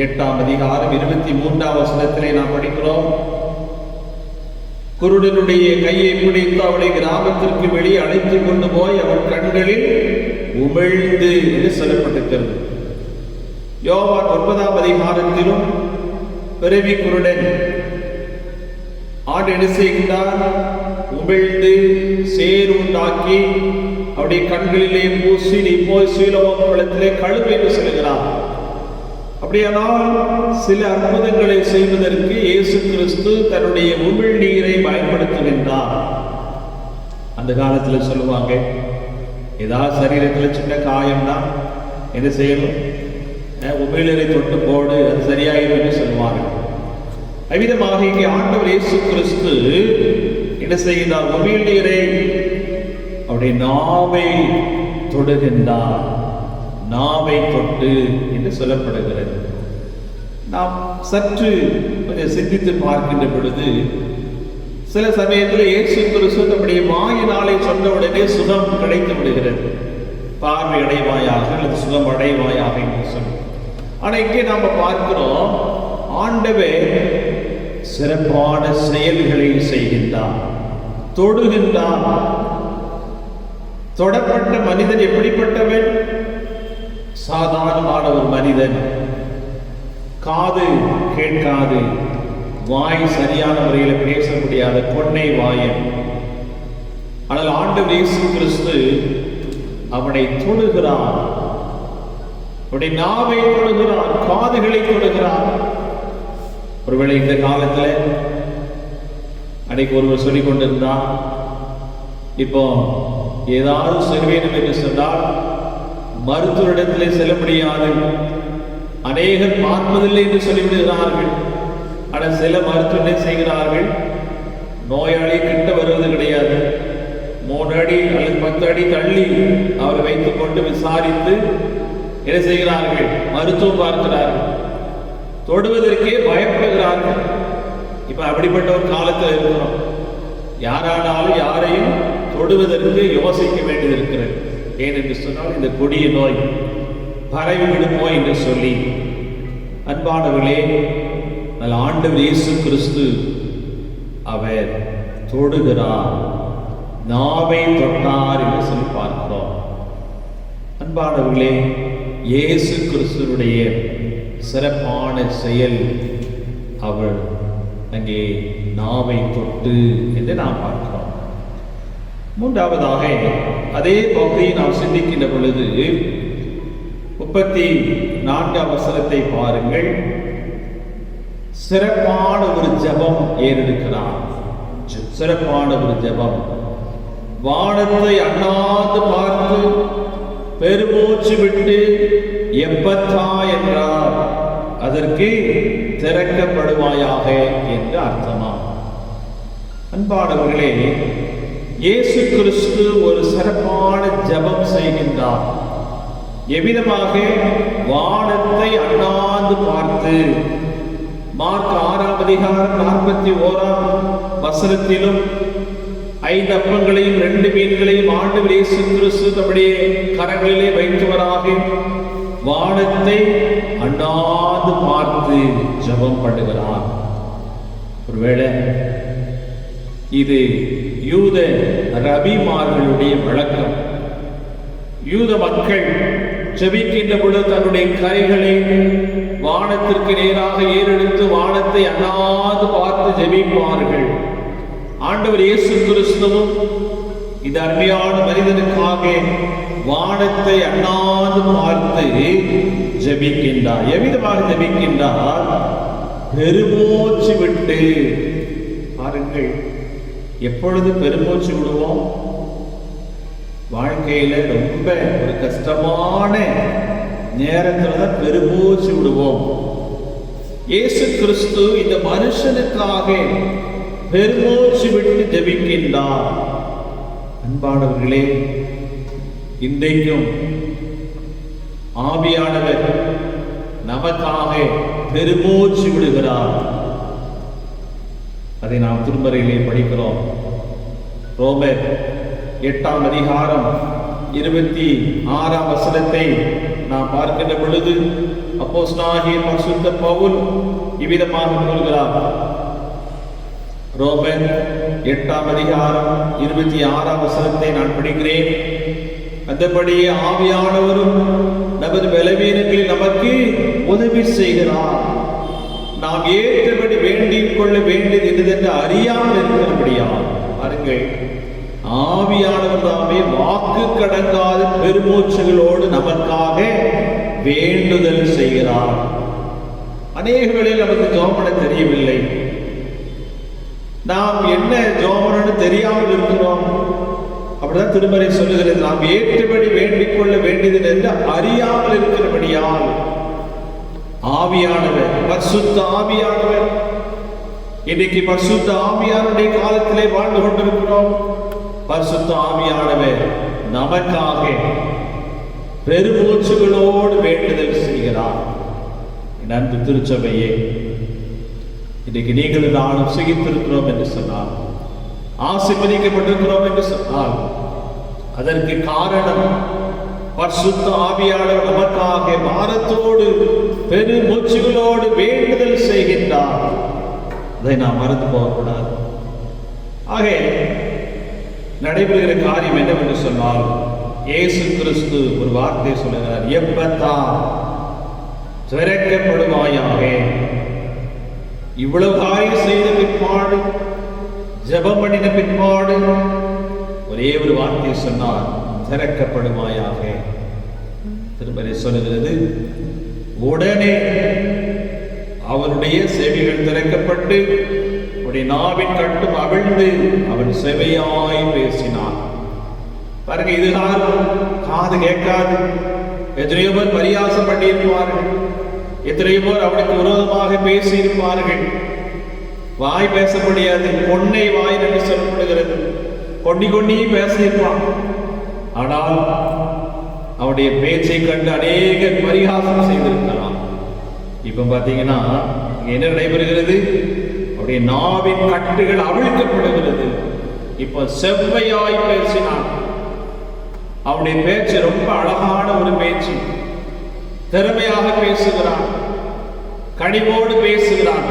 8ஆம் அதிகாரம் 23ஆம் வசனத்திலே நாம் படிக்கிறோம், குருடனுடைய கையை பிடித்து அவனை கிராமத்திற்கு வெளியே அழைத்து கொண்டு போய் அவன் கண்களில் உமிழ்ந்து என்று சொல்லப்பட்டிருக்கிறது. யோவான் 9ஆம் அதிகாரத்திலும் பிறவி குருடன் ஆண்டு என்ன செய்கின்றார்? உமிழ்ந்து சேர் உண்டாக்கி அவருடைய கண்களிலே பூசி நீ போய் சீலோவாம் குளத்திலே கழுவு என்று சொல்கிறார். அப்படியானால் சில அற்புதங்களை செய்வதற்கு இயேசு கிறிஸ்து தன்னுடைய உமிழ் நீரை பயன்படுத்துகின்றார். அந்த காலத்தில் சொல்லுவாங்க, ஏதாவது சரீரத்தில் சின்ன காயம்தான் என்ன செய்யணும்? உமிழ்நீரை தொட்டு போடு, அது சரியாயிரும் என்று சொல்லுவாங்க. அவ்விதமாக இங்கே ஆண்டவர் இயேசு கிறிஸ்து என்ன செய்கிறார்? உமிழ்நீரை அவருடைய நாவை தொடுகின்றார். நாவை தொட்டு என்று சொல்லப்படுகிறது. நாம் சற்று கொஞ்சம் சிந்தித்து பார்க்கின்ற பொழுது சில சமயத்தில் இயேசு கிறிஸ்து நம்முடைய வாயினாலே சொன்ன உடனே சுகம் கிடைத்து விடுகிறது. பார்வை அடைவாயாக அல்லது சுகம் அடைவாயாக என்று சொல்லி. ஆனால் இங்கே நாம் பார்க்கிறோம், ஆண்டவர் சிறப்பான செயல்களை செய்கின்றார், தொடுகின்றார். தொடப்பட்ட மனிதன் எப்படிப்பட்டவன்? சாதாரணமான ஒரு மனிதன். காது கேட்காது, வாய் சரியான முறையில் பேச முடியாத கொன்னை வாயன். ஆனால் ஆண்டவர் இயேசு கிறிஸ்து அவனை தொடுகிறார். அவருடைய நாவை தொடுகிறார், காதுகளை தொடுகிறார். ஒருவேளை இந்த காலத்தில் அன்னைக்கு ஒருவர் சொல்லிக் கொண்டிருந்தார், இப்போ ஏதாவது சொல்ல வேண்டும் என்று சொன்னால் மருத்துவரிடத்தில் செல்ல முடியாது, அநேகர் பார்ப்பதில்லை என்று சொல்லிவிடுகிறார்கள். ஆனால் சில மருத்துவரை செய்கிறார்கள், நோயாளி கிட்ட வருவது கிடையாது, 3 அடி அல்லது 10 அடி தள்ளி அவரை வைத்துக் கொண்டு விசாரித்து என்ன செய்கிறார்கள்? மருத்துவம் பார்க்கிறார்கள். தொடுவதற்கே பயப்படுகிறார்கள். இப்ப அப்படிப்பட்ட ஒரு காலத்தில் இருக்கிறோம். யாரானாலும் யாரையும் தொடுவதற்கு யோசிக்க வேண்டியது இருக்கிறது. ஏனென்று சொன்னால் இந்த கொடிய நோய் பரவிவிடும் நோய் என்று சொல்லி. அன்பானவர்களே, ஆண்டவர் இயேசு கிறிஸ்து அவர் தொடுகிறார், நாவை தொட்டார் என்று சொல்லி பார்க்கிறோம். அன்பானவர்களே, இயேசு கிறிஸ்துடைய சிறப்பான செயல் அவர் அங்கே நாவை தொட்டு என்று நாம் பார்க்கிறோம். மூன்றாவதாக அதே பகுதியை நாம் சிந்திக்கின்ற பொழுது 34 வசனத்தை பாருங்கள். சிறப்பான ஒரு ஜெபம் ஏறெடுக்கிறார். சிறப்பான ஒரு ஜெபம். வானத்தை அண்ணாந்து பார்த்து பெருமூச்சு விட்டு எப்பத்தா என்றார். அதற்கு திறக்கப்படுவாயாக என்று அர்த்தமா? அன்பானவர்களே, இயேசு கிறிஸ்து ஒரு சிறப்பான ஜெபம் செய்கின்றார். எவ்விதமாக? வானத்தை அண்ணாந்து பார்த்து. மார்க் 6ஆம் அதிகாரம் 41ஆம் வசனத்திலும் 5 அப்பங்களையும் 2 மீன்களையும் ஆண்டவர் இயேசு கிறிஸ்து தம்முடைய கரங்களிலே வைத்தவராக வானத்தை அண்ணாந்து பார்த்து ஜெபம் பண்ணுகிறார். ஒருவேளை இது யூத ரபிமார்களுடைய வழக்கம். யூத மக்கள் ஜெபிக்கின்ற பொழுது தன்னுடைய கைகளை வானத்திற்கு நேராக ஏறெடுத்து வானத்தை அண்ணாந்து பார்த்து ஜெபிப்பார்கள். ஆண்டவர் இயேசு கிறிஸ்துவும் இந்த அருமையான மனிதனுக்காக வானத்தை அண்ணாந்து பார்த்து ஜெபிக்கின்றார். எவ்விதமாக ஜெபிக்கின்றார்? பெருமூச்சு விட்டு. பாருங்கள், எப்பொழுது பெருமூச்சு விடுவோம்? வாழ்க்கையில ரொம்ப ஒரு கஷ்டமான நேரத்துல தான் பெருமூச்சு விடுவோம். இயேசு கிறிஸ்து இந்த மனுஷனுக்காக பெருமூச்சு விட்டு ஜெபிக்கின்றார். அன்பானவர்களே, இன்றைக்கும் ஆவியானவர் நமக்காக பெருமூச்சு விடுகிறார். அதை நாம் திருமறையிலே படிக்கிறோம். ரோமர் 8ஆம் அதிகாரம் 26ஆம் வசனத்தை நாம் பார்க்கின்ற பொழுது அப்போஸ்தலனாகிய பரிசுத்த பவுல் இவ்விதமாக கூறுகிறார். ரோமர் 8ஆம் அதிகாரம் 26ஆம் வசனத்தை நான் படிக்கிறேன். அந்தபடியே ஆவியானவரும் நமது பலவீனங்களில் நமக்கு உதவி செய்கிறார். நாம் ஏற்றபடி வேண்டிக் கொள்ள வேண்டியது என்று அறியாமல் இருக்கிறபடியால். பாருங்கள், ஆவியானவர் தாமே வாக்கு கடங்காத பெருமூச்சுகளோடு நமக்காக வேண்டுதல் செய்கிறார். அநேகங்களில் நமக்கு ஜோமன தெரியவில்லை. நாம் என்ன ஜோமனு தெரியாமல் இருக்கிறோம். அப்படிதான் திருமறை சொல்லுகிறது. நாம் ஏற்றபடி வேண்டிக் கொள்ள வேண்டியது என்று அறியாமல் இருக்கிறபடியால் ஆவியானவர், பரிசுத்த ஆவியானவர், இன்னைக்கு பரிசுத்த ஆவியானுடைய காலத்திலே வாழ்ந்து கொண்டிருக்கிறோம். பரிசுத்த ஆவியானவர் நமக்காக பெருமூச்சுகளோடு வேண்டுதல் செய்கிறார். நன்றி திருச்சபையே, இன்னைக்கு நீங்கள் நானும் சுகித்திருக்கிறோம் என்று சொன்னார், ஆசீர்வதிக்கப்பட்டிருக்கிறோம் என்று சொன்னால் அதற்கு காரணம் பரிசுத்த ஆவியானவர் நமக்காக பாரத்தோடு பெருமூச்சுகளோடு வேண்டுதல் செய்கின்றார். அதை நாம் மறந்து போகக்கூடாது. ஆக நடைபெறுகிற காரியம் என்னவென்று சொன்னால், இயேசு கிறிஸ்து ஒரு வார்த்தை சொல்லுகிறார், எப்பத்தா திறக்கப்படுவாயாக. இவ்வளவு காரியம் செய்த பிற்பாடு, ஜெபம் பண்ணின பிற்பாடு ஒரே ஒரு வார்த்தை சொன்னார், திறக்கப்படுவாயாக. திருமறை சொல்லுகிறது, உடனே அவனுடைய செவிகள் திறக்கப்பட்டு அவருடைய நாவின் கட்டும் அவிழ்ந்து அவன் செவையாய் பேசினான். பாருங்க, இது காது கேட்காது. எத்தனையோ பேர் பரியாசம் பண்ணியிருப்பார்கள், எத்தனையோ பேர் அவனுக்கு விரோதமாக பேசி இருப்பார்கள். வாய் பேச முடியாது, பொன்னை வாய் என்று சொல்லப்படுகிறது. கொண்டி பேசியிருப்பான். ஆனால் அவனுடைய பேச்சை கண்டு அநேகர் பரிகாசம் செய்திருக்கலாம். இப்ப பாத்தீங்கன்னா என்ன நடைபெறுகிறது? அவருடைய நாவின் கட்டுகள் அவிழ்க்கப்படுகிறது. இப்ப செவ்வையாய் பேசினான். அவனுடைய பேச்சு ரொம்ப அழகான ஒரு பேச்சு, திறமையாக பேசுகிறான், கனிவோடு பேசுகிறான்.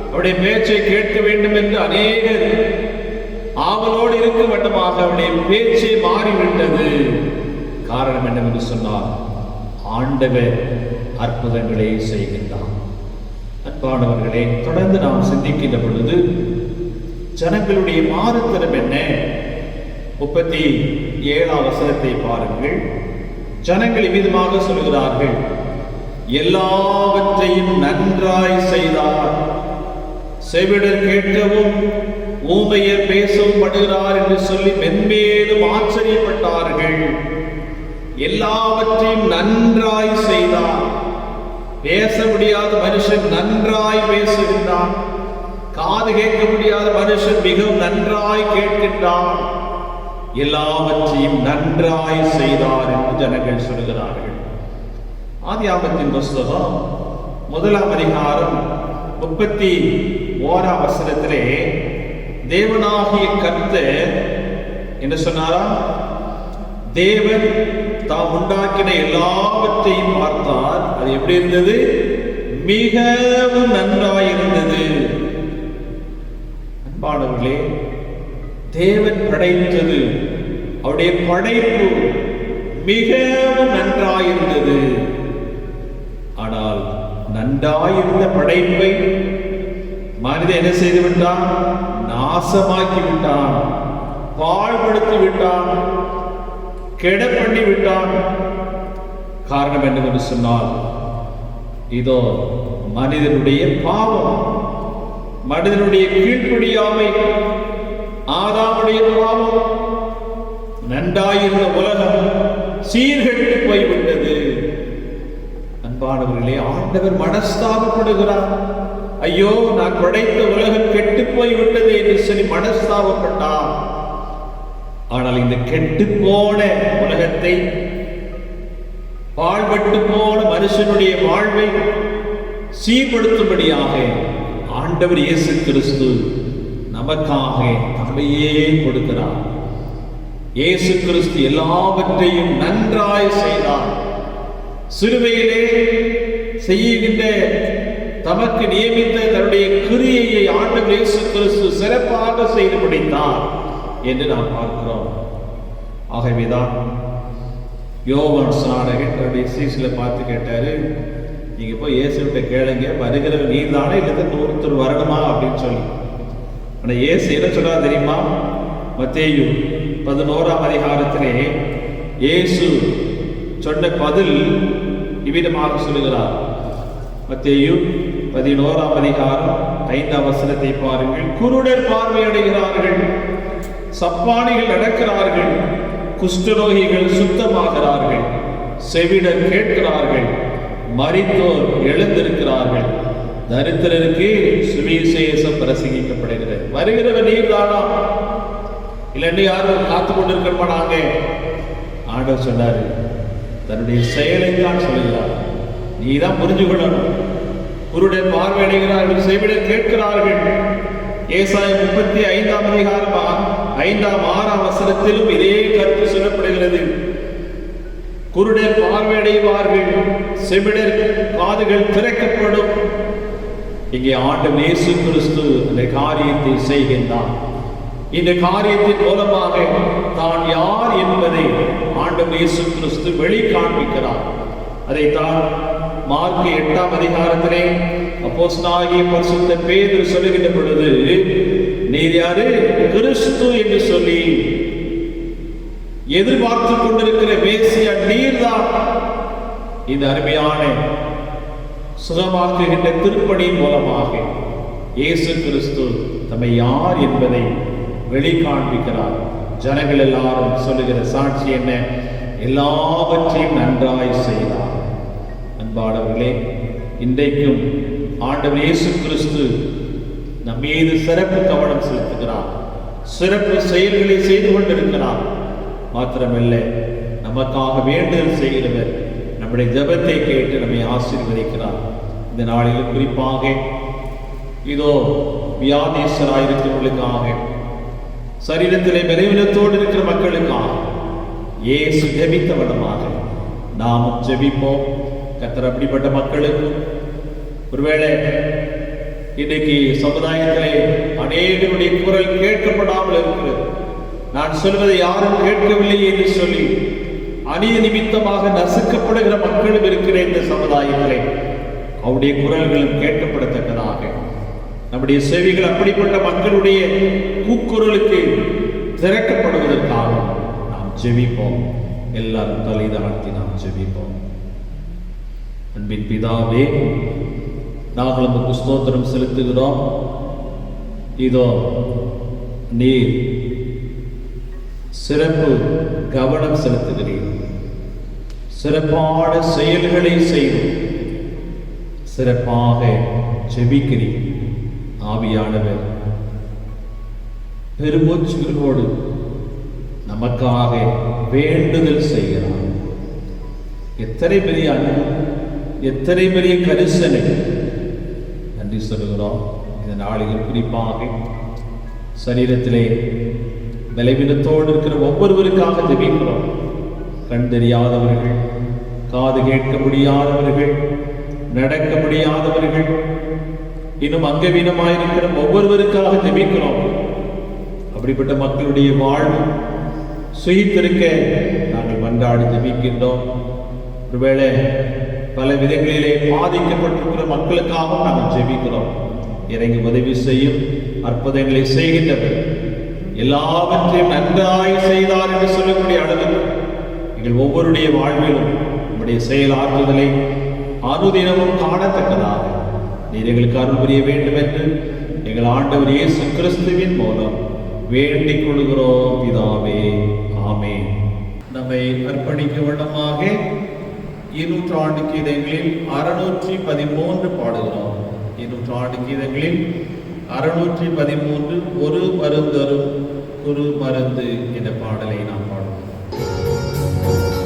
அவருடைய பேச்சை கேட்க வேண்டும் என்று அநேகர் ஆவலோடு இருக்க வேண்டுமாக அவருடைய பேச்சை மாறிவிட்டது. காரணம் என்னவென்று சொன்னால், ஆண்டவர் அற்புதங்களை செய்கின்றார். அன்பானவர்களே, தொடர்ந்து நாம் சிந்திக்கின்ற பொழுது ஜனங்களுடைய மாறுத்தனம் என்ன? 37 வசனத்தை பாருங்கள். ஜனங்கள் இவ்விதமாக சொல்கிறார்கள், எல்லாவற்றையும் நன்றாய் செய்தார், செவிடர் கேட்கவும் ஊமையர் பேசவும் படுகிறார் என்று சொல்லி மென்மேலும் ஆச்சரியப்பட்டார்கள். எல்லாவற்றையும் நன்றாய் செய்தார். பேச முடியாத மனுஷன் நன்றாய் பேசுகின்றான், காது கேட்க முடியாத மனுஷன் மிகவும் நன்றாய் கேட்கின்றான். எல்லாவற்றையும் நன்றாய் செய்தார் என்று ஜனங்கள் சொல்கிறார்கள். ஆதியாகமத்தின் புஸ்தகம் 1 அதிகாரம் 31 வசனத்திலே தேவனாகிய கர்த்தர் என்ன சொன்னாரா? தேவன் தாம் உண்டாக்கின எல்லாவற்றையும் பார்த்தார். அது எப்படி இருந்தது? மிகவும் நன்றாய் இருந்தது. அன்பானவர்களே, தேவன் படைத்தது, அவருடைய படைப்பு மிகவும் நன்றாயிருந்தது. ஆனால் நன்றாயிருந்த படைப்பை மனிதன் என்ன செய்து விட்டான்? நாசமாக்கி விட்டான், பாழ்படுத்தி விட்டான், கெட பண்ணி விட்டான். காரணம் என்னவென்று சொன்னால், இதோ மனிதனுடைய பாவம், மனிதனுடைய கீழ்ப்படியாமை, ஆதாமுடைய பாவம். நன்றாயிருந்த உலகம் சீர்கெட்டு போய்விட்டது. அன்பானவர்களே, ஆண்டவர் மனஸ்தாபப்படுகிறார். ஐயோ, நான் படைத்த உலகம் கெட்டு போய்விட்டது என்று சொல்லி மனஸ்தாபப்பட்டார். ஆனால் இந்த கெட்டு போன உலகத்தை, பாழ்பட்டு போன மனுஷனுடைய வாழ்வை சீர்படுத்தும்படியாக ஆண்டவர் இயேசு கிறிஸ்து நமக்காக தம்மையே கொடுக்கிறார். இயேசு கிறிஸ்து எல்லாவற்றையும் நன்றாய் செய்தார். சிலுவையிலே செய்கின்ற தமக்கு நியமித்த தன்னுடைய கிரியையை ஆண்டவர் இயேசு கிறிஸ்து சிறப்பாக செய்து முடித்தார் என்று நாம் பார்க்கிறோம். ஆகவேதான் யோவான் ஸ்நானகன் தன்னுடைய சீசில பார்த்து கேட்டாரு, நீங்க போய் இயேசுகிட்ட கேளுங்க, வருகிறவர் நீர் தானே இல்லை ஒருத்தர் வரணுமா அப்படின்னு சொல்லி. ஆனா இயேசு என்ன சொல்றா தெரியுமா? மத்தேயு 11 அதிகாரத்திலே இயேசு சொன்ன பதில் இவ்விதமாக சொல்லுகிறார். மத்தேயு 11 அதிகாரம் 5 வசனத்தை பாருங்கள். குருடர் பார்வையடைகிறார்கள், சப்பானிகள் நடக்கிறார்கள், குஷ்டரோகிகள் சுத்தமாகிறார்கள், செவிடர் கேட்கிறார்கள், மரித்தோர் எழுந்திருக்கிறார்கள், தரித்திரருக்கு சுவிசேஷம் பிரசங்கிக்கப்படுகிறது. வருகிறவர் நீர்தானா? இல்லைன்னு யாரும் காத்து கொண்டிருக்க மாட்டாங்க. ஆண்டவர் சொன்னாரு, தன்னுடைய செயலை தான் சொல்லுகிறார். நீ தான் புரிஞ்சுக்கொள்ளணும். குருடன் பார்வையடைகிறார்கள், செவிடர் கேட்கிறார்கள். ஏசாயா 35ஆம் அதிகாரம் 5ஆம் 6ஆம் வசனத்திலும் இதே கருத்து சொல்லப்படுகிறது. குருடர் பார்வையடைவார்கள், செவிடர் காதுகள் திறக்கப்படும். இங்கே ஆண்டவர் இயேசு கிறிஸ்து அந்த காரியத்தை செய்கின்றார். இந்த காரியத்தின் மூலமாக தான் யார் என்பதை ஆண்டவர் இயேசு கிறிஸ்து வெளி காண்பிக்கிறார். அதைத்தான் மார்க் 8ஆம் அதிகாரத்திலே அப்போஸ்தலனாகிய பரிசுத்த பேதுரு சொல்லுகின்ற பொழுது, நீர் யாரு? கிறிஸ்து என்று சொல்லி எதிர்பார்த்து கொண்டிருக்கிற மேசியா நீர்தான். இந்த அருமையான சுகமாக்குகின்ற திருப்பணியின் மூலமாக இயேசு கிறிஸ்து தம்மை யார் என்பதை வெளிக்காண்பிக்கிறார். ஜனங்கள் எல்லாரும் சொல்லுகிற சாட்சி என்ன? எல்லாவற்றையும் நன்றாய் செய்தார். அன்பானவர்களே, இன்றைக்கும் ஆண்டவர் இயேசு கிறிஸ்து நம் மீது சிறப்பு கவனம் செலுத்துகிறார். சிறப்பு செயல்களை செய்து கொண்டிருக்கிறார். மாத்திரமல்ல, நமக்காக வேண்டுதல் செய்கிறவர். நம்முடைய ஜெபத்தை கேட்டு நம்மை ஆசீர்வதிக்கிறார். இந்த நாளில் குறிப்பாக இதோ வியாதீஸ்வராயிருக்கிறவர்களுக்காக, சரீரத்திலே பலவீனத்தோடு இருக்கிற மக்களுக்காக இயேசு ஜெபித்த வண்ணமாக நாமும் ஜெபிப்போம். கர்த்தர் அப்படிப்பட்ட மக்களுக்கு ஒருவேளை இன்னைக்கு சமுதாயத்திலே அநேகருடைய குரல் கேட்கப்படாமல் இருக்கிறது. நான் சொல்வதை யாரும் கேட்கவில்லை என்று சொல்லி அநீதி நிமித்தமாக நசுக்கப்படுகிற மக்களும் இருக்கிற இந்த சமுதாயத்திலே அவருடைய குரல்களும் கேட்கப்படத்தக்கதாக நம்முடைய செவிகள் அப்படிப்பட்ட மக்களுடைய கூக்குரலுக்கு திறக்கப்படுவதற்காக நாம் ஜெபிப்போம். எல்லாரும் தலை தாழ்த்தி நாம் ஜெபிப்போம். அன்பின் பிதாவே, நாங்கள் நமக்கு ஸ்தோத்திரம் செலுத்துகிறோம். இதோ நீர் சிறப்பு கவனம் செலுத்துகிறீர். சிறப்பான செயல்களை செய்து சிறப்பாக ஜெபிக்கிறீர். ஆவியானவர் பெருமூச்சுகளோடு நமக்காக வேண்டுதல் செய்கிறார். எத்தனை பெரிய அன்பு, எத்தனை பெரிய கரிசனை! நன்றி சொல்லுகிறோம். இந்த நாளில் குறிப்பாக சரீரத்திலே பலவீனத்தோடு இருக்கிற ஒவ்வொருவருக்காக ஜெபிக்கிறோம். கண் தெரியாதவர்கள், காது கேட்க முடியாதவர்கள், நடக்க முடியாதவர்கள், இன்னும் அங்கவீனமாயிருக்கிற ஒவ்வொருவருக்காக ஜெபிக்கிறோம். அப்படிப்பட்ட மக்களுடைய வாழ்வு சுயித்திருக்க நாங்கள் மன்றாடி ஜெபிக்கின்றோம். ஒருவேளை பல விதங்களிலே பாதிக்கப்பட்டிருக்கிற மக்களுக்காகவும் நாங்கள் ஜெபிக்கிறோம். இறங்கி உதவி செய்யும், அற்புதங்களை செய்கின்றவர், எல்லாவற்றையும் நன்றாய் செய்தார் என்று சொல்லக்கூடிய அளவில் எங்கள் ஒவ்வொருடைய வாழ்விலும் நம்முடைய செயல் ஆற்றுதலை அனுதினமும் காணத்தக்கதாக நீர் எங்களுக்கு அருள் புரிய வேண்டும் என்று எங்கள் ஆண்டவர் இயேசு கிறிஸ்துவின் மூலம் வேண்டிக் கொள்கிறோம் பிதாவே. ஆமென். நம்மை அர்ப்பணிக்க வண்ணமாக 200 ஆண்டு கீதங்களில் 613 பாடுகிறோம். 200 ஆண்டு கீதங்களில் 613 ஒரு மருந்தரும் குரு மருந்து என்ற பாடலை நாம் பாடுவோம். Oh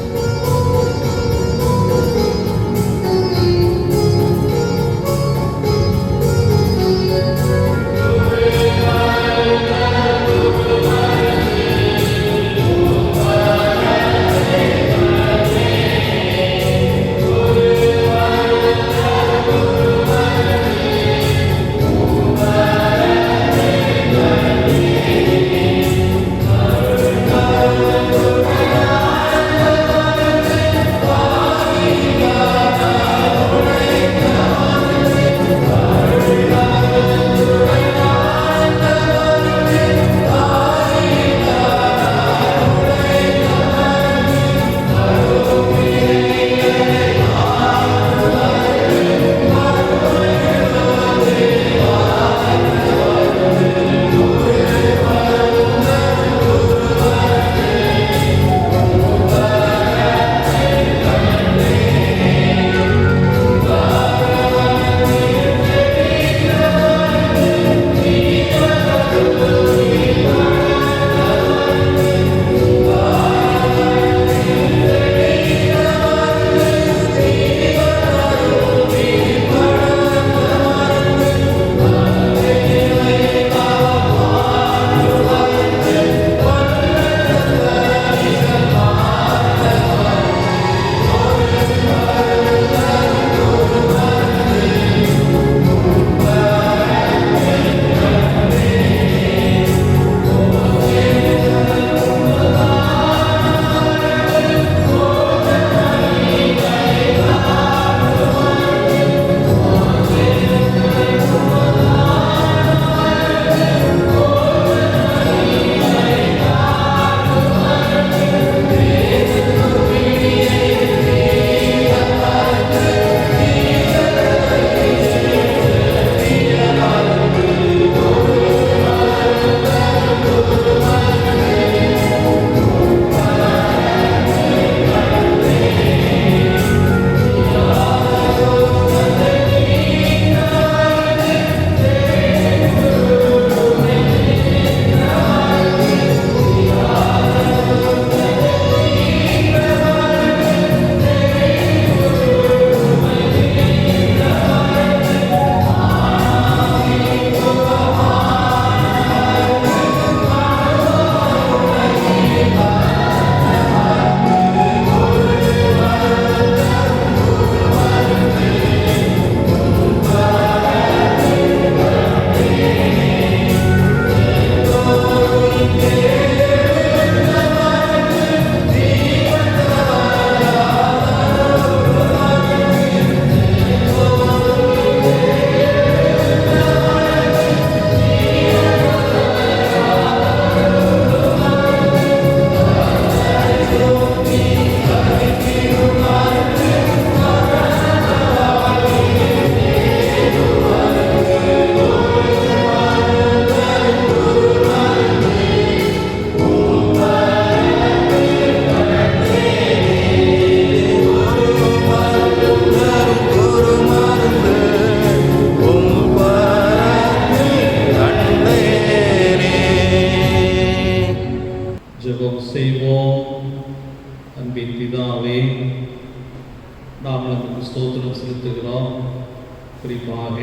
குறிப்பாக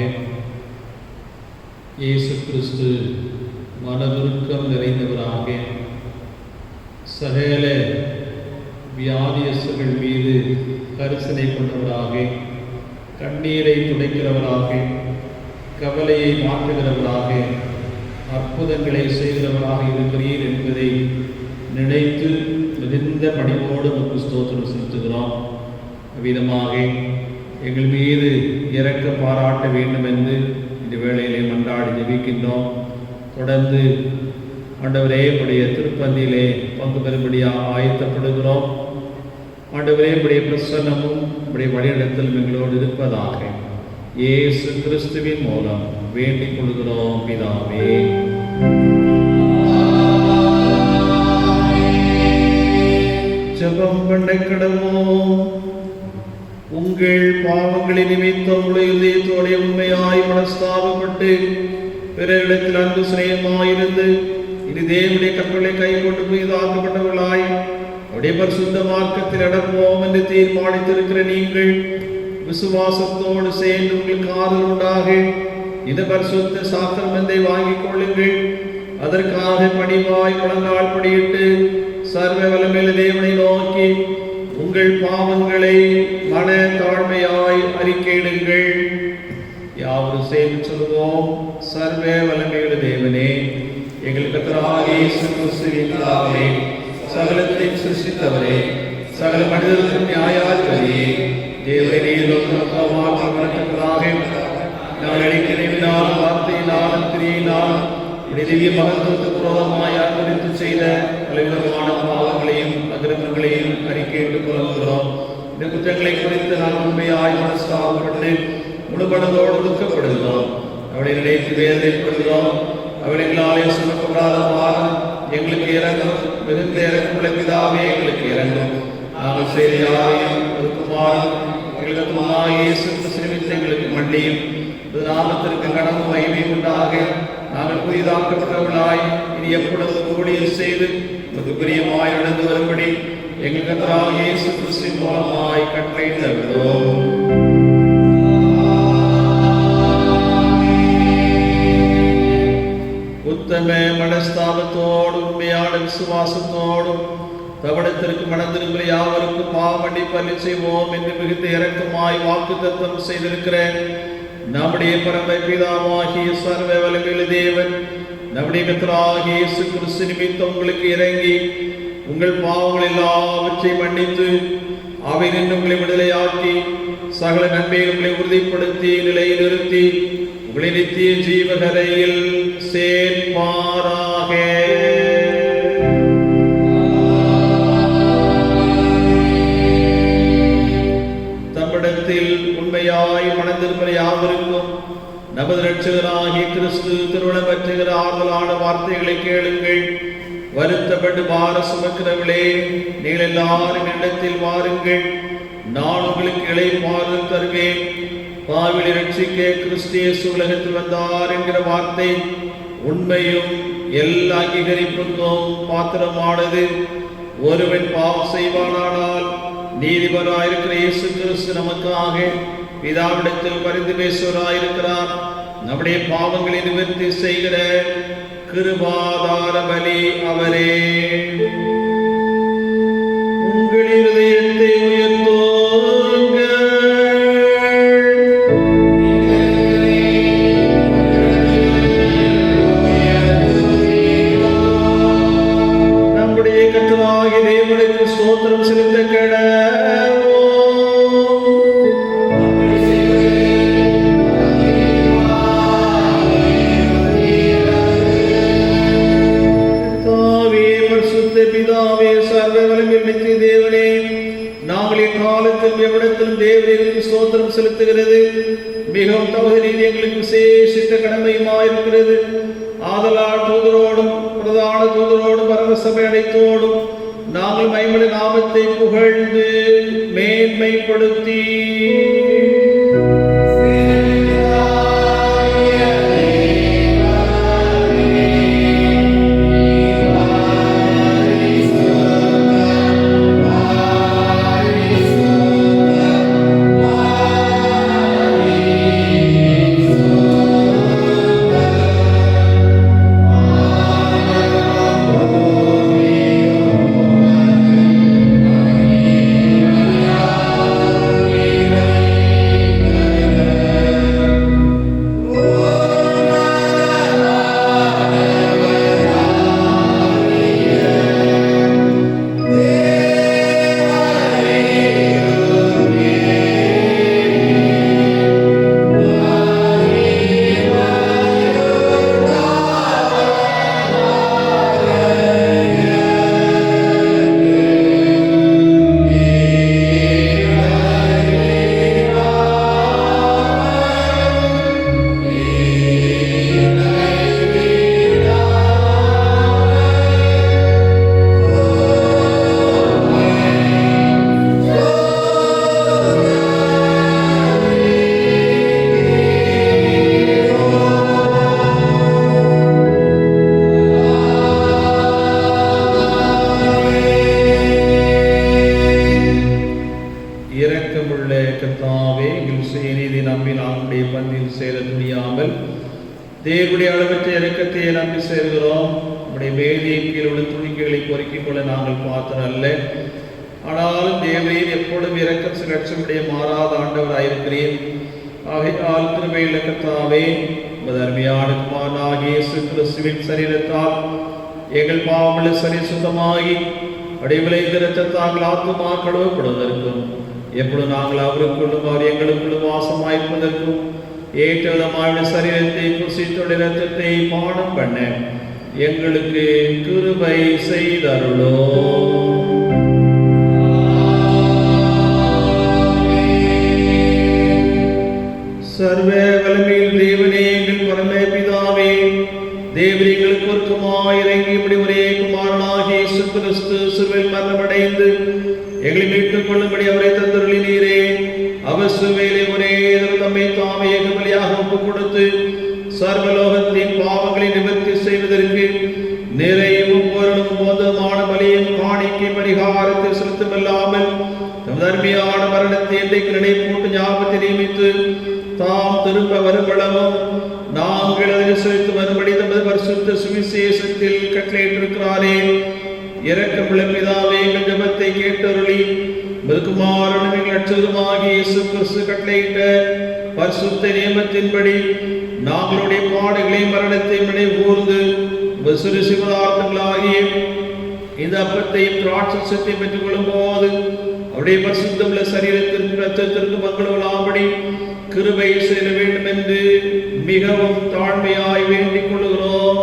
இயேசு கிறிஸ்து மனதுருக்கம் நிறைந்தவராக சகல வியாதியஸ்தர்கள் மீது கரிசனை கொண்டவராக, கண்ணீரை துடைக்கிறவராக, கவலையை மாற்றுகிறவராக, அற்புதங்களை செய்கிறவராக இருக்கிறீர் என்பதை நினைத்து மிகுந்த பணிவோடு நமக்கு ஸ்தோத்திரம் செலுத்துகிறோம். அவ்விதமாக எங்கள் மீது இரக்க பாராட்ட வேண்டும் என்று இந்த வேளையிலே மன்றாடி ஜெபிக்கின்றோம். தொடர்ந்து ஆண்டவரே உடைய திருப்பந்தியிலே பங்கு பெறும்படியாக ஆயத்தப்படுகிறோம். ஆண்டவரே உடைய பிரசன்னமும் உடைய வழிநடத்தலும் எங்களோடு இருப்பதாக இயேசு கிறிஸ்துவின் மூலம் வேண்டிக் கொள்கிறோம் பிதாவே. ஜெபம் பண்ண கடவோம். உங்கள் பாவங்களின் நிமித்தம் இதயத்தோட உண்மையாய் மனஸ்தாபப்பட்டு பிறரிடத்தில் அன்பு சிநேகமாயிருந்து இனி தேவனுடைய கட்டளை கை கொண்டு புதிதாக்கப்பட்டவர்களாய் அவருடைய பரிசுத்த மார்க்கத்தில் நடப்போம் என்று தீர்மானித்திருக்கிற நீங்கள் விசுவாசத்தோடு சேர்ந்து உங்களுக்கு ஆறுதல் உண்டாக இந்த பரிசுத்த சாக்கிரமத்தை வாங்கிக் கொள்ளுங்கள். அதற்காக பணிவாய் முழங்கால் படியிட்டு சர்வ வல்லமையுள்ள தேவனை நோக்கி உங்கள் பாவங்களை மன தாழ்மையாய் அறிக்கையிடுங்கள். யாவரும் சேர்ந்து சொல்லுவோம். சர்வ வல்லமையுள்ள தேவனே, எங்கள் கர்த்தராகிய இயேசு கிறிஸ்துவின் பிதாவே, சகலத்தையும் சிருஷ்டித்தவரே, சகல மனிதருக்கும் நியாயாதிபதியே, தேவனே வணக்கங்களாக நான் அழைக்கிறேன் வார்த்தையினாலும் கிரியினாலும் திவ்ய மகத்துவத்துக்கு புரோதமாய் அனுமதித்து செய்த பலவிதமான பாவங்களையும் அகிரங்கங்களையும் அறிக்கையிட்டு புலம்புகிறோம். இந்த குற்றங்களை குறித்து நான் உண்மையாய் மனஸ்தாபப்பட்டு முழுமனதோடு துக்கப்படுகிறோம். அவளை நினைத்து வேதனைப்படுகிறோம். அவளைகளாலே சுமக்கப்படாத பாரம் எங்களுக்கு இறங்கும். மிகுந்த இறக்கமுள்ள பிதாவே எங்களுக்கு இறங்கும். நாங்கள் செய்த யாரையும் ஒதுக்குமாறும் எங்களுக்கு இயேசு கிறிஸ்துவின் எங்களுக்கு மண்டியும் நாமத்திற்கு கடமும் மகிமை உண்டாக நாங்கள் புதிதாக்கப்பட்டவர்களாய் இனி எப்பொழுது ஊழியர் செய்து பிரியமாய் நடந்து வரும்படி எங்கள் கர்த்தராகிய இயேசு கிறிஸ்துவின் மூலமாய் கட்டளையிடுகிறோம். உத்தம மனஸ்தாபத்தோடும் உண்மையான விசுவாசத்தோடும் தவணத்திற்கு மனந்திருக்கிற யாவருக்கும் பாவமன்னிப்பு அருளி செய்வோம் என்று மிகுந்த இரக்கமாய் வாக்குத்தத்தம் செய்திருக்கிற நம்முடைய பரம பிதாவாகிய சர்வ வல்லமையுள்ள தேவன் நம்முடைய கர்த்தராகிய இயேசு கிறிஸ்து நிமித்தம் உங்களுக்கு இறங்கி உங்கள் பாவங்கள் எல்லாவற்றையும் மன்னித்து அவையிலிருந்து உங்களை விடுதலையாக்கி சகல நன்மையை உங்களை உறுதிப்படுத்தி நிலையில் நிறுத்தி உங்களை நித்திய ஜீவகரையில் சேர்ப்பாராக. தம்மிடத்தில் உண்மையாய் மனதிருக்கிற யாவருக்கும் நமது இரட்சகராகிய கிறிஸ்து திருவுளம் பெற்றுகிற ஆறுதலான வார்த்தைகளை கேளுங்கள். வருத்தப்பட்டு பார சுமக்கிறவர்களே, நீங்கள் எல்லாரும் இடத்தில் வாருங்கள், நான் உங்களுக்கு இளைப்பாறுதல் தருவேன். பாவிகளை ரட்சிக்க கிறிஸ்து இயேசு உலகத்தில் வந்தார் என்கிற வார்த்தை உண்மையும் எல்லா அங்கீகரிப்புக்கும் பாத்திரமானது. ஒருவன் பாவம் செய்வானானால் நீதிபராயிருக்கிற இயேசு கிறிஸ்து நமக்காக பிதாவிடத்தில் பரிந்து பேசுவராயிருக்கிறார். நம்முடைய பாவங்களை நிவர்த்தி செய்கிற கிருபாதார பலி அவரே. உங்கள் இருதயத்தை உயர்த்துங்க. நம்முடைய கர்த்தராகிய தேவனுக்கு ஸ்தோத்திரம் செலுத்த கடவோம். பிதாவே, சர்வ வல்லமையுள்ள நித்திய தேவனே, நாங்கள் இக்காலத்தில் எவ்விடத்திலும் தேவனுக்கு ஸ்தோத்திரம் செலுத்துகிறது மிகவும் தகுதி எங்களுக்கு விசேஷித்த கடமையுமாயிருக்கிறது. ஆதலால் தூதரோடும் பிரதான தூதரோடும் பரமசபை அனைத்தோடும் நாங்கள் மகிமையுள்ள நாமத்தை புகழ்ந்து மேன்மைப்படுத்தி சேர முடியாமல் தேவனுடைய அளவற்ற இறக்கத்தை நம்பி சேர்கிறோம். நம்முடைய வேதியை கீழ் உள்ள துணிக்கைகளை பொறுக்கிக் கொள்ள நாங்கள் பார்த்தோம் அல்ல. ஆனாலும் தேவரீர் எப்பொழுதும் இரக்கம் சிலட்சமுடைய மாறாத ஆண்டவராயிருக்கிறேன். ஆகையால் கிருபையுள்ள கர்த்தாவே, உமது அருமையான குமாரனாகிய இயேசு கிறிஸ்துவின் சரீரத்தால் எங்கள் பாவமுள்ள சரீரம் சுத்தமாகி அடைவிலை இரத்தத்தால் ஆத்துமா கழுவப்படுவதற்கும் எப்பொழுது நாங்கள் அவருக்குள்ளும் அவர் எங்களுக்குள்ளும் வாசமாயிருப்பதற்கும் ஏற்ற விதமான சரீரத்தை புசித்தோட இரத்தத்தை பானம் பண்ண எங்களுக்கு கிருபை செய்தருளோ. சர்வ வல்லமையுள்ள தேவனே, எங்கள் பரம பிதாவே, தேவரீர் எங்களுக்கு பொருத்தமாய் இறங்கி இப்படி ஒரே குமாரனாகிய இயேசு கிறிஸ்து சிலுவையில் மரணமடைந்து எங்களை மீட்டுக் கொள்ளும்படி அவரை தந்தருளினீரே. அவர் சிலுவையிலே ஒரே தம்மை தாமே ஏகபலியாக ஒப்புக் கொடுத்து சர்வலோகத்தின் பாவங்களை நிவர்த்தி செய்வதற்கு நிறைவும் பொருளும் போதுமான பலியும் காணிக்கை பரிகாரத்தை செலுத்தமில்லாமல் தமது அருமையான மரணத்தை என்றைக்கு நினைப்பூட்டு ஞாபகத்தை நியமித்து தாம் திரும்ப வரும்பளவும் நாங்கள் அதில் செலுத்து வரும்படி தமது பரிசுத்த சுவிசேஷத்தில் கட்டளையிட்டிருக்கிறாரே. இரக்கமுள்ள பிதாவே, எங்கள் ஜெபத்தை கேட்டருளி குமாரனும் லட்சமாகிய இயேசு கிறிஸ்து கட்டளையிட்ட பரிசுத்த நியமத்தின்படி நாங்களுடைய பாடுகளை மரணத்தை நினைவுகூர்ந்து சிறு சிவதார்த்தங்களாகிய இந்த அப்பத்தையும் திராட்சத்தையும் பெற்றுக் கொள்ளும் போது அவருடைய பரிசுத்தமுள்ள சரீரத்திற்கு இரத்தத்திற்கு பங்குகளாம்படி கிருபை செய்ய வேண்டும் என்று மிகவும் தாழ்மையாய் வேண்டிக் கொள்கிறோம்.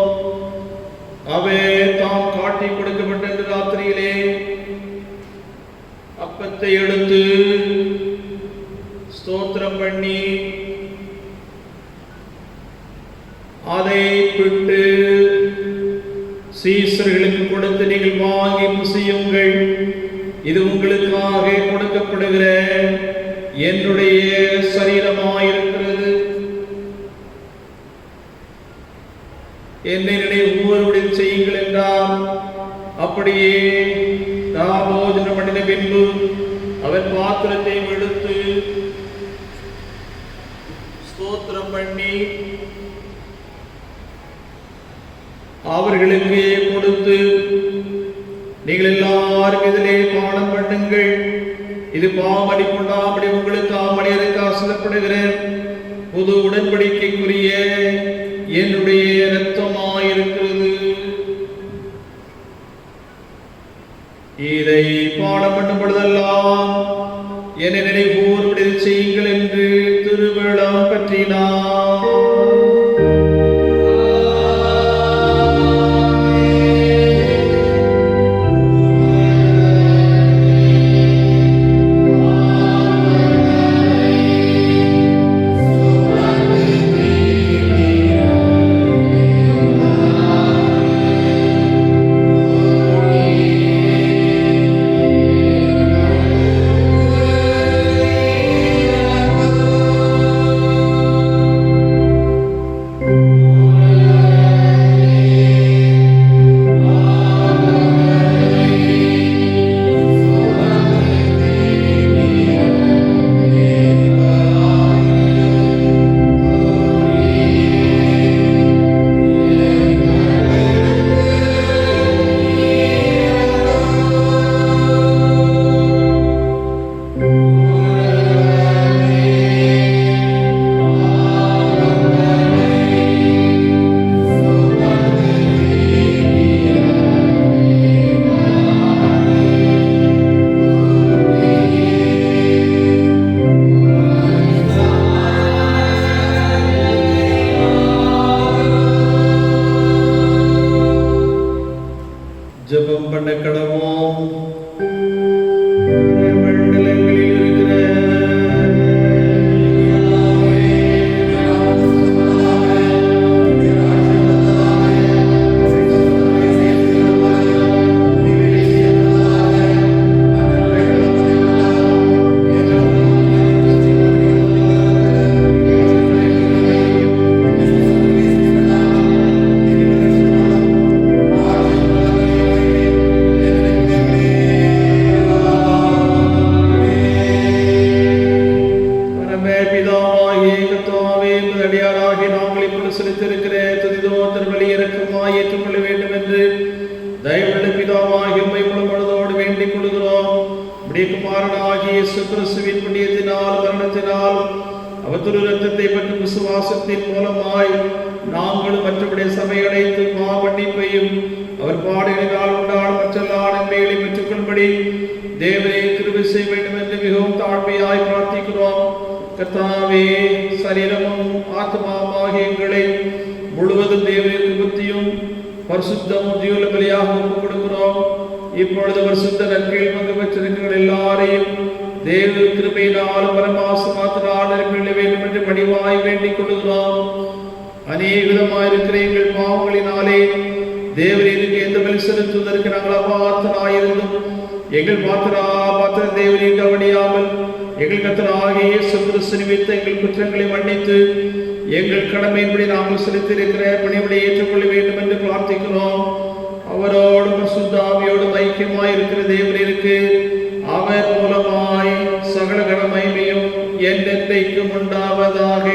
அவே தாம் காட்டி கொடுக்கப்பட்ட ராத்திரியிலே அப்பத்தை எடுத்து ஸ்தோத்திரம் பண்ணி அதை பிட்டு சீசர்களுக்கு கொடுத்து, நீங்கள் வாங்கி புசியுங்கள், இது உங்களுக்காக கொடுக்கப்படுகிற என்னுடைய சரீரமாயிருக்கிறது, என்னை நினைவுபடி செய்யுங்கள் என்றார். அப்படியே போஜனம் பண்ணின பின்பு அவர் பாத்திரத்தை எடுத்து ஸ்தோத்திரம் பண்ணி அவர்களுக்கு கொடுத்து, நீங்கள் எல்லாரும் இதிலே பானம் பண்ணுங்கள், இது பாவமடிப்புண்டாபடி உங்களுக்கு ஆமணியருக்காக சொல்லப்படுகிற புது உடன்படிக்கைக்குரிய என்னுடைய இரத்தமாயிருக்கிறது. இதை பாடம் பண்ணும் பொழுதெல்லாம் என்னை நினைவுபடி செய்யுங்கள் என்று திருவிழம் பற்றினார். ஜெபம் பண்ண கடவோம். மண்டலங்களில் இருக்கிற அடியாராகி நாங்கள் இப்பொழுது செலுத்திருக்கிற துதிதோத்திர பலி இரக்கமாய் ஏற்றுக்கொள்ள வேண்டும் என்று தயவுள்ள பிதாவாகி உம்மை முழுமனதோடு வேண்டிக் கொள்கிறோம். உம்முடைய குமாரனாகிய இயேசு கிறிஸ்துவின் புண்ணியத்தினால் மரணத்தினால் அவர் திரு இரத்தத்தை பற்றி விசுவாசத்தின் மூலமாய் நாங்களும் மற்றபடி சபை அடைத்து மன்னிப்பையும் அவர் பாடுகளினால் உண்டான மற்றெல்லா நன்மைகளையும் பெற்றுக்கொள்படி தேவனை கிருபை செய்ய வேண்டும் என்று மிகவும் தாழ்மையாய் பிரார்த்திக்கிறோம். கர்த்தாவே, சரீரமும் ஆத்மாவாகிய எங்களை முழுவதும் தேவனுக்கு புத்தியும் பரிசுத்தமும் ஜீவன பலியாக ஒப்புக் கொடுக்கிறோம். இப்பொழுது பரிசுத்த நற்கையில் பங்கு பெற்றிருக்கிற எல்லாரையும் தேவ கிருபையினாலும் பரமாசமாத்தினால் நிரப்பிட வேண்டும் என்று பணிவாய் வேண்டிக் கொள்கிறோம். அநேக விதமாயிருக்கிற எங்கள் பாவங்களினாலே தேவரீருக்கு எந்த பலி செலுத்துவதற்கு நாங்கள் அபாத்திராயிருந்தும் எங்கள் பாத்திர தேவரை கவனியாமல் எங்கள் கர்த்தராகிய இயேசு கிறிஸ்து நிமித்த எங்கள் குற்றங்களை மன்னித்து எங்கள் கடமையின்படி நாங்கள் செலுத்தியிருக்கிற பணிவிடை ஏற்றுக்கொள்ள வேண்டும் என்று பிரார்த்திக்கிறோம். அவரோடும் பரிசுத்த ஆவியோடும் ஐக்கியமாயிருக்கிற தேவரீருக்கு அவர் மூலமாய் சகல கடமையும் என்றென்றைக்கும் உண்டாவதாக.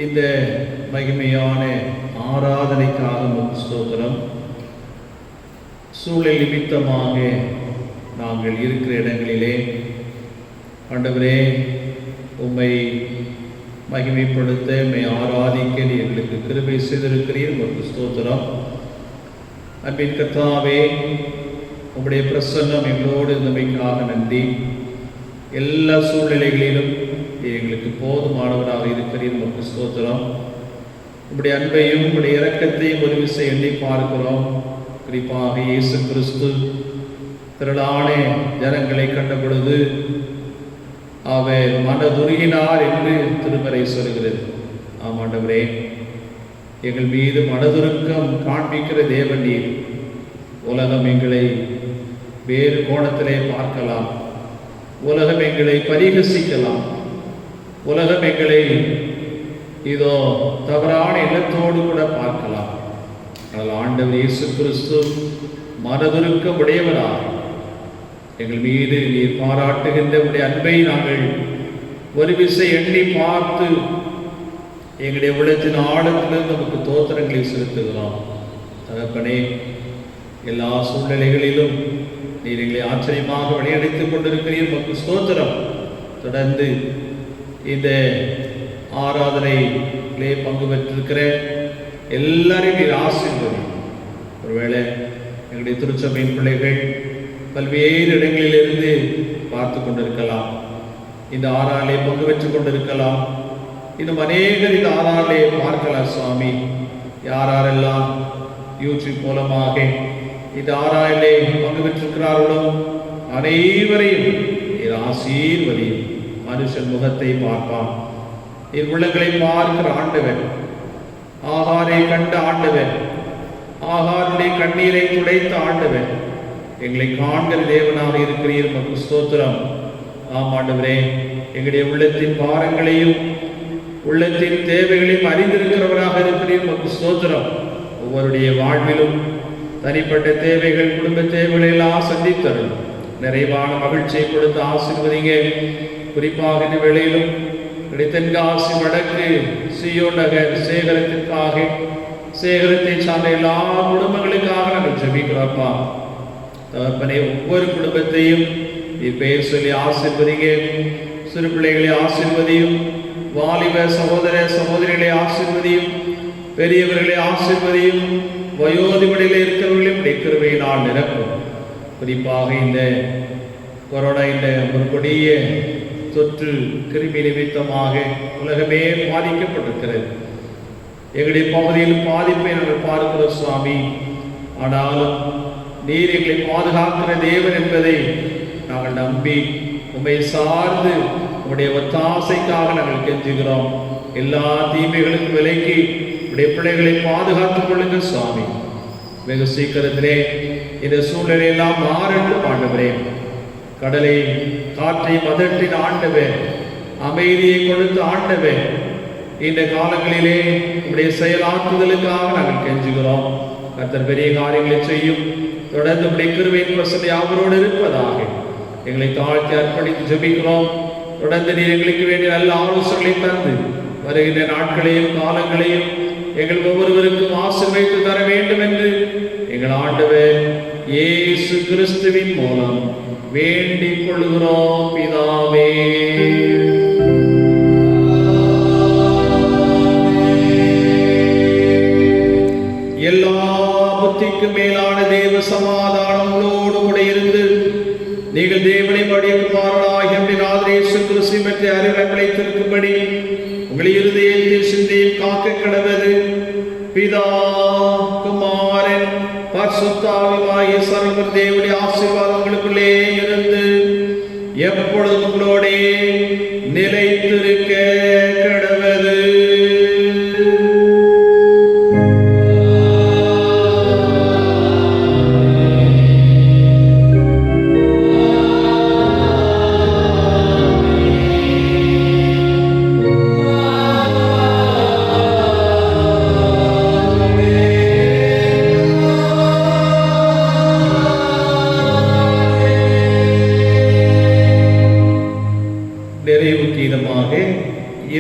இந்த மகிமையான ஆராதனைக்காக உமக்கு ஸ்தோத்திரம். சூழல் நிமித்தமாக நாங்கள் இருக்கிற இடங்களிலே ஆண்டவரே உம்மை மகிமைப்படுத்த உம்மை ஆராதிக்க எங்களுக்கு கிருபை செய்திருக்கிறீர். உமக்கு ஸ்தோத்திரம். அன்பின் கர்த்தாவே, உம்முடைய பிரசன்னம் எங்களோடு இருந்தமைக்காக நன்றி. எல்லா சூழ்நிலைகளிலும் எங்களுக்கு போதுமானவராக இருக்கிறீர். உமக்கு ஸ்தோத்திரம். உம்முடைய அன்பையும் உம்முடைய இரக்கத்தையும் ஒரு விசை எண்ணி பார்க்கிறோம். குறிப்பாக இயேசு கிறிஸ்து திரளான ஜனங்களை கண்ட பொழுது அவர் மனதுருகினார் என்று திருமறை சொல்கிறது. ஆமாண்டவரே, எங்கள் மீது மனதுருக்கம் காண்பிக்கிற தேவன் நீர். உலகம் எங்களை வேறு கோணத்திலே பார்க்கலாம், உலகம் எங்களை பரிகசிக்கலாம், உலகம் எங்களை இதோ தவறான எண்ணத்தோடு கூட பார்க்கலாம். ஆனால் ஆண்டவர் இயேசு கிறிஸ்து மனதுருக்கம் உடையவராக எங்கள் மீது நீர் பாராட்டுகின்ற உடைய அன்பை நாங்கள் ஒரு விசை எண்ணி பார்த்து எங்களுடைய உள்ளத்தின் ஆழத்திலிருந்து நமக்கு தோத்திரங்களை செலுத்துகிறோம். தகப்பனே, எல்லா சூழ்நிலைகளிலும் நீர் எங்களை ஆச்சரியமாக வழியடைத்துக் கொண்டிருக்கிறீர். நமக்கு ஸ்தோத்திரம். தொடர்ந்து இந்த ஆராதனையிலே பங்கு பெற்றிருக்கிற எல்லாரையும் நீர் ஆசீர்வதி. ஒருவேளை எங்களுடைய திருச்சபையின் பிள்ளைகள் பல்வேறு இடங்களிலிருந்து பார்த்து கொண்டிருக்கலாம், இந்த ஆராலே பங்கு பெற்றுக் கொண்டிருக்கலாம், இன்னும் அநேகர் இந்த ஆராலே பார்க்கலாம். சுவாமி, யாரெல்லாம் யூடியூப் மூலமாக இந்த ஆராயிலே பங்கு பெற்றிருக்கிறார்களோ அனைவரையும் நீர் ஆசீர்வதியும். மனுஷன் முகத்தை பார்ப்பான், நீர் உள்ளங்களை பார்க்கிற ஆண்டவர். ஆகாரை கண்ட ஆண்டவர், ஆகாருடைய கண்ணீரை துடைத்த ஆண்டவர், எங்களை காண்கிற தேவனாக இருக்கிறீர். உமக்கு ஸ்தோத்திரம். ஆம் ஆண்டவரே, எங்களுடைய உள்ளத்தின் பாரங்களையும் உள்ளத்தின் தேவைகளையும் அறிந்திருக்கிறவராக இருக்கிறீர். உமக்கு ஸ்தோத்திரம். ஒவ்வொருடைய வாழ்விலும் தனிப்பட்ட தேவைகள், குடும்ப தேவைகளை எல்லாம் சந்தித்தரும் நிறைவான மகிழ்ச்சியை கொடுத்து ஆசீர்வதிங்க. குறிப்பாக இந்த வேளையிலும் தென்காசி வடக்கு சியோன் நகர் சேகரத்திற்காக, சேகரத்தை சார்ந்த எல்லா குடும்பங்களுக்காக நாங்கள் ஜெபிக்கிறோம்ப்பா. தகப்பனே, ஒவ்வொரு குடும்பத்தையும் நீ பெயர் சொல்லி ஆசீர்வதிங்க. சிறு பிள்ளைகளை ஆசீர்வதியும், வாலிப சகோதர சகோதரிகளை ஆசீர்வதியும், பெரியவர்களை ஆசீர்வதியும், வயோதிபடியில் இருக்கிறவர்களையும் கிருபையினால் நிரப்பும். குறிப்பாக இந்த கொரோனா என்ற ஒரு கொடிய தொற்று கிருமி நிமித்தமாக உலகமே பாதிக்கப்பட்டிருக்கிறது. எங்களுடைய பகுதியில் பாதிப்பை நாங்கள் பார்க்கிறோம் சுவாமி. ஆனாலும் நீர் எங்களை பாதுகாக்கிற தேவன் என்பதை நாங்கள் நம்பி உம்மை சார்ந்து உம்முடைய ஒத்தாசைக்காக நாங்கள் கெஞ்சுகிறோம். எல்லா தீமைகளுக்கும் விலக்கி உடைய பிள்ளைகளை பாதுகாத்துக் கொள்ளுங்கள் சுவாமி. வெகு சீக்கிரத்திலே இந்த சூழ்நிலையெல்லாம் மாறட்டும் ஆண்டவரே. கடலை காற்றை மதற்றின் ஆண்டவர், அமைதியை கொடுத்த ஆண்டவர், இந்த காலங்களிலே உடைய செயலாற்றுதலுக்காக நாங்கள் கெஞ்சுகிறோம். கர்த்தர் பெரிய காரியங்களை செய்யும். தொடர்ந்து உடைய கிருபையின் வசதி அவரோடு இருப்பதாக எங்களை தாழ்த்தி அர்ப்பணித்து ஜெபிக்கிறோம். தொடர்ந்து நீர் எங்களுக்கு வேண்டிய நல்ல ஆலோசனைகளை தந்து வருகின்ற நாட்களையும் காலங்களையும் எங்கள் ஒவ்வொருவருக்கும் ஆசீர்வதித்து தர வேண்டும் என்று எங்கள் ஆண்டவர் இயேசு கிறிஸ்துவின் மூலம் வேண்டிக் கொள்கிறோம் பிதாவே. எல்லா புத்திக்கும் மேலான தேவ சமாதானம் உங்களோடு கூட இருந்து நீங்கள் தேவனை படிக்குமாறாகிய இயேசு கிறிஸ்து மற்ற அறிவுகளை திருக்கும்படி உங்கள் இருதயத்தில் சிந்தையில் காக்க கடவது பிதா குமாரன் பரிசுத்தாவியாகிய சர்வ தேவனுடைய ஆசீர்வாதம் உங்களுக்குள்ளே இருந்து எப்பொழுதும் உங்களோடே நிலைத்திருக்க கடவது.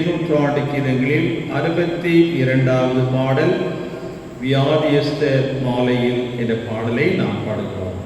நூற்றாண்டு கீதங்களில் 62வது பாடல் வியாதியஸ்தர் மாலையில் என்ற பாடலை நாம் பாடுகிறோம்.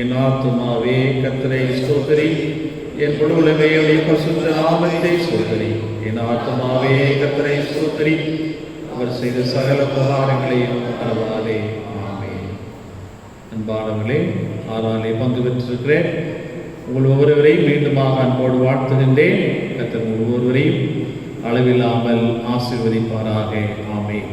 என் ஆத்துமாவே கர்த்தரை ஸ்தோத்திரி, என் முழு உலகையுடைய பரிசுத்த நாமத்தை ஸ்தோத்திரி. என் ஆத்துமாவே கர்த்தரை ஸ்தோத்திரி, அவர் செய்த சகல உபகாரங்களையும் மறவாதே. ஆமென். அன்பானவர்களே, ஆறாலே பங்கு பெற்றிருக்கிறேன் உங்கள் ஒவ்வொருவரையும் மீண்டுமாக அன்போடு வாழ்த்துகின்றேன். கர்த்தர் ஒவ்வொருவரையும் அளவில்லாமல் ஆசீர்வதிப்பாராக. ஆமென்.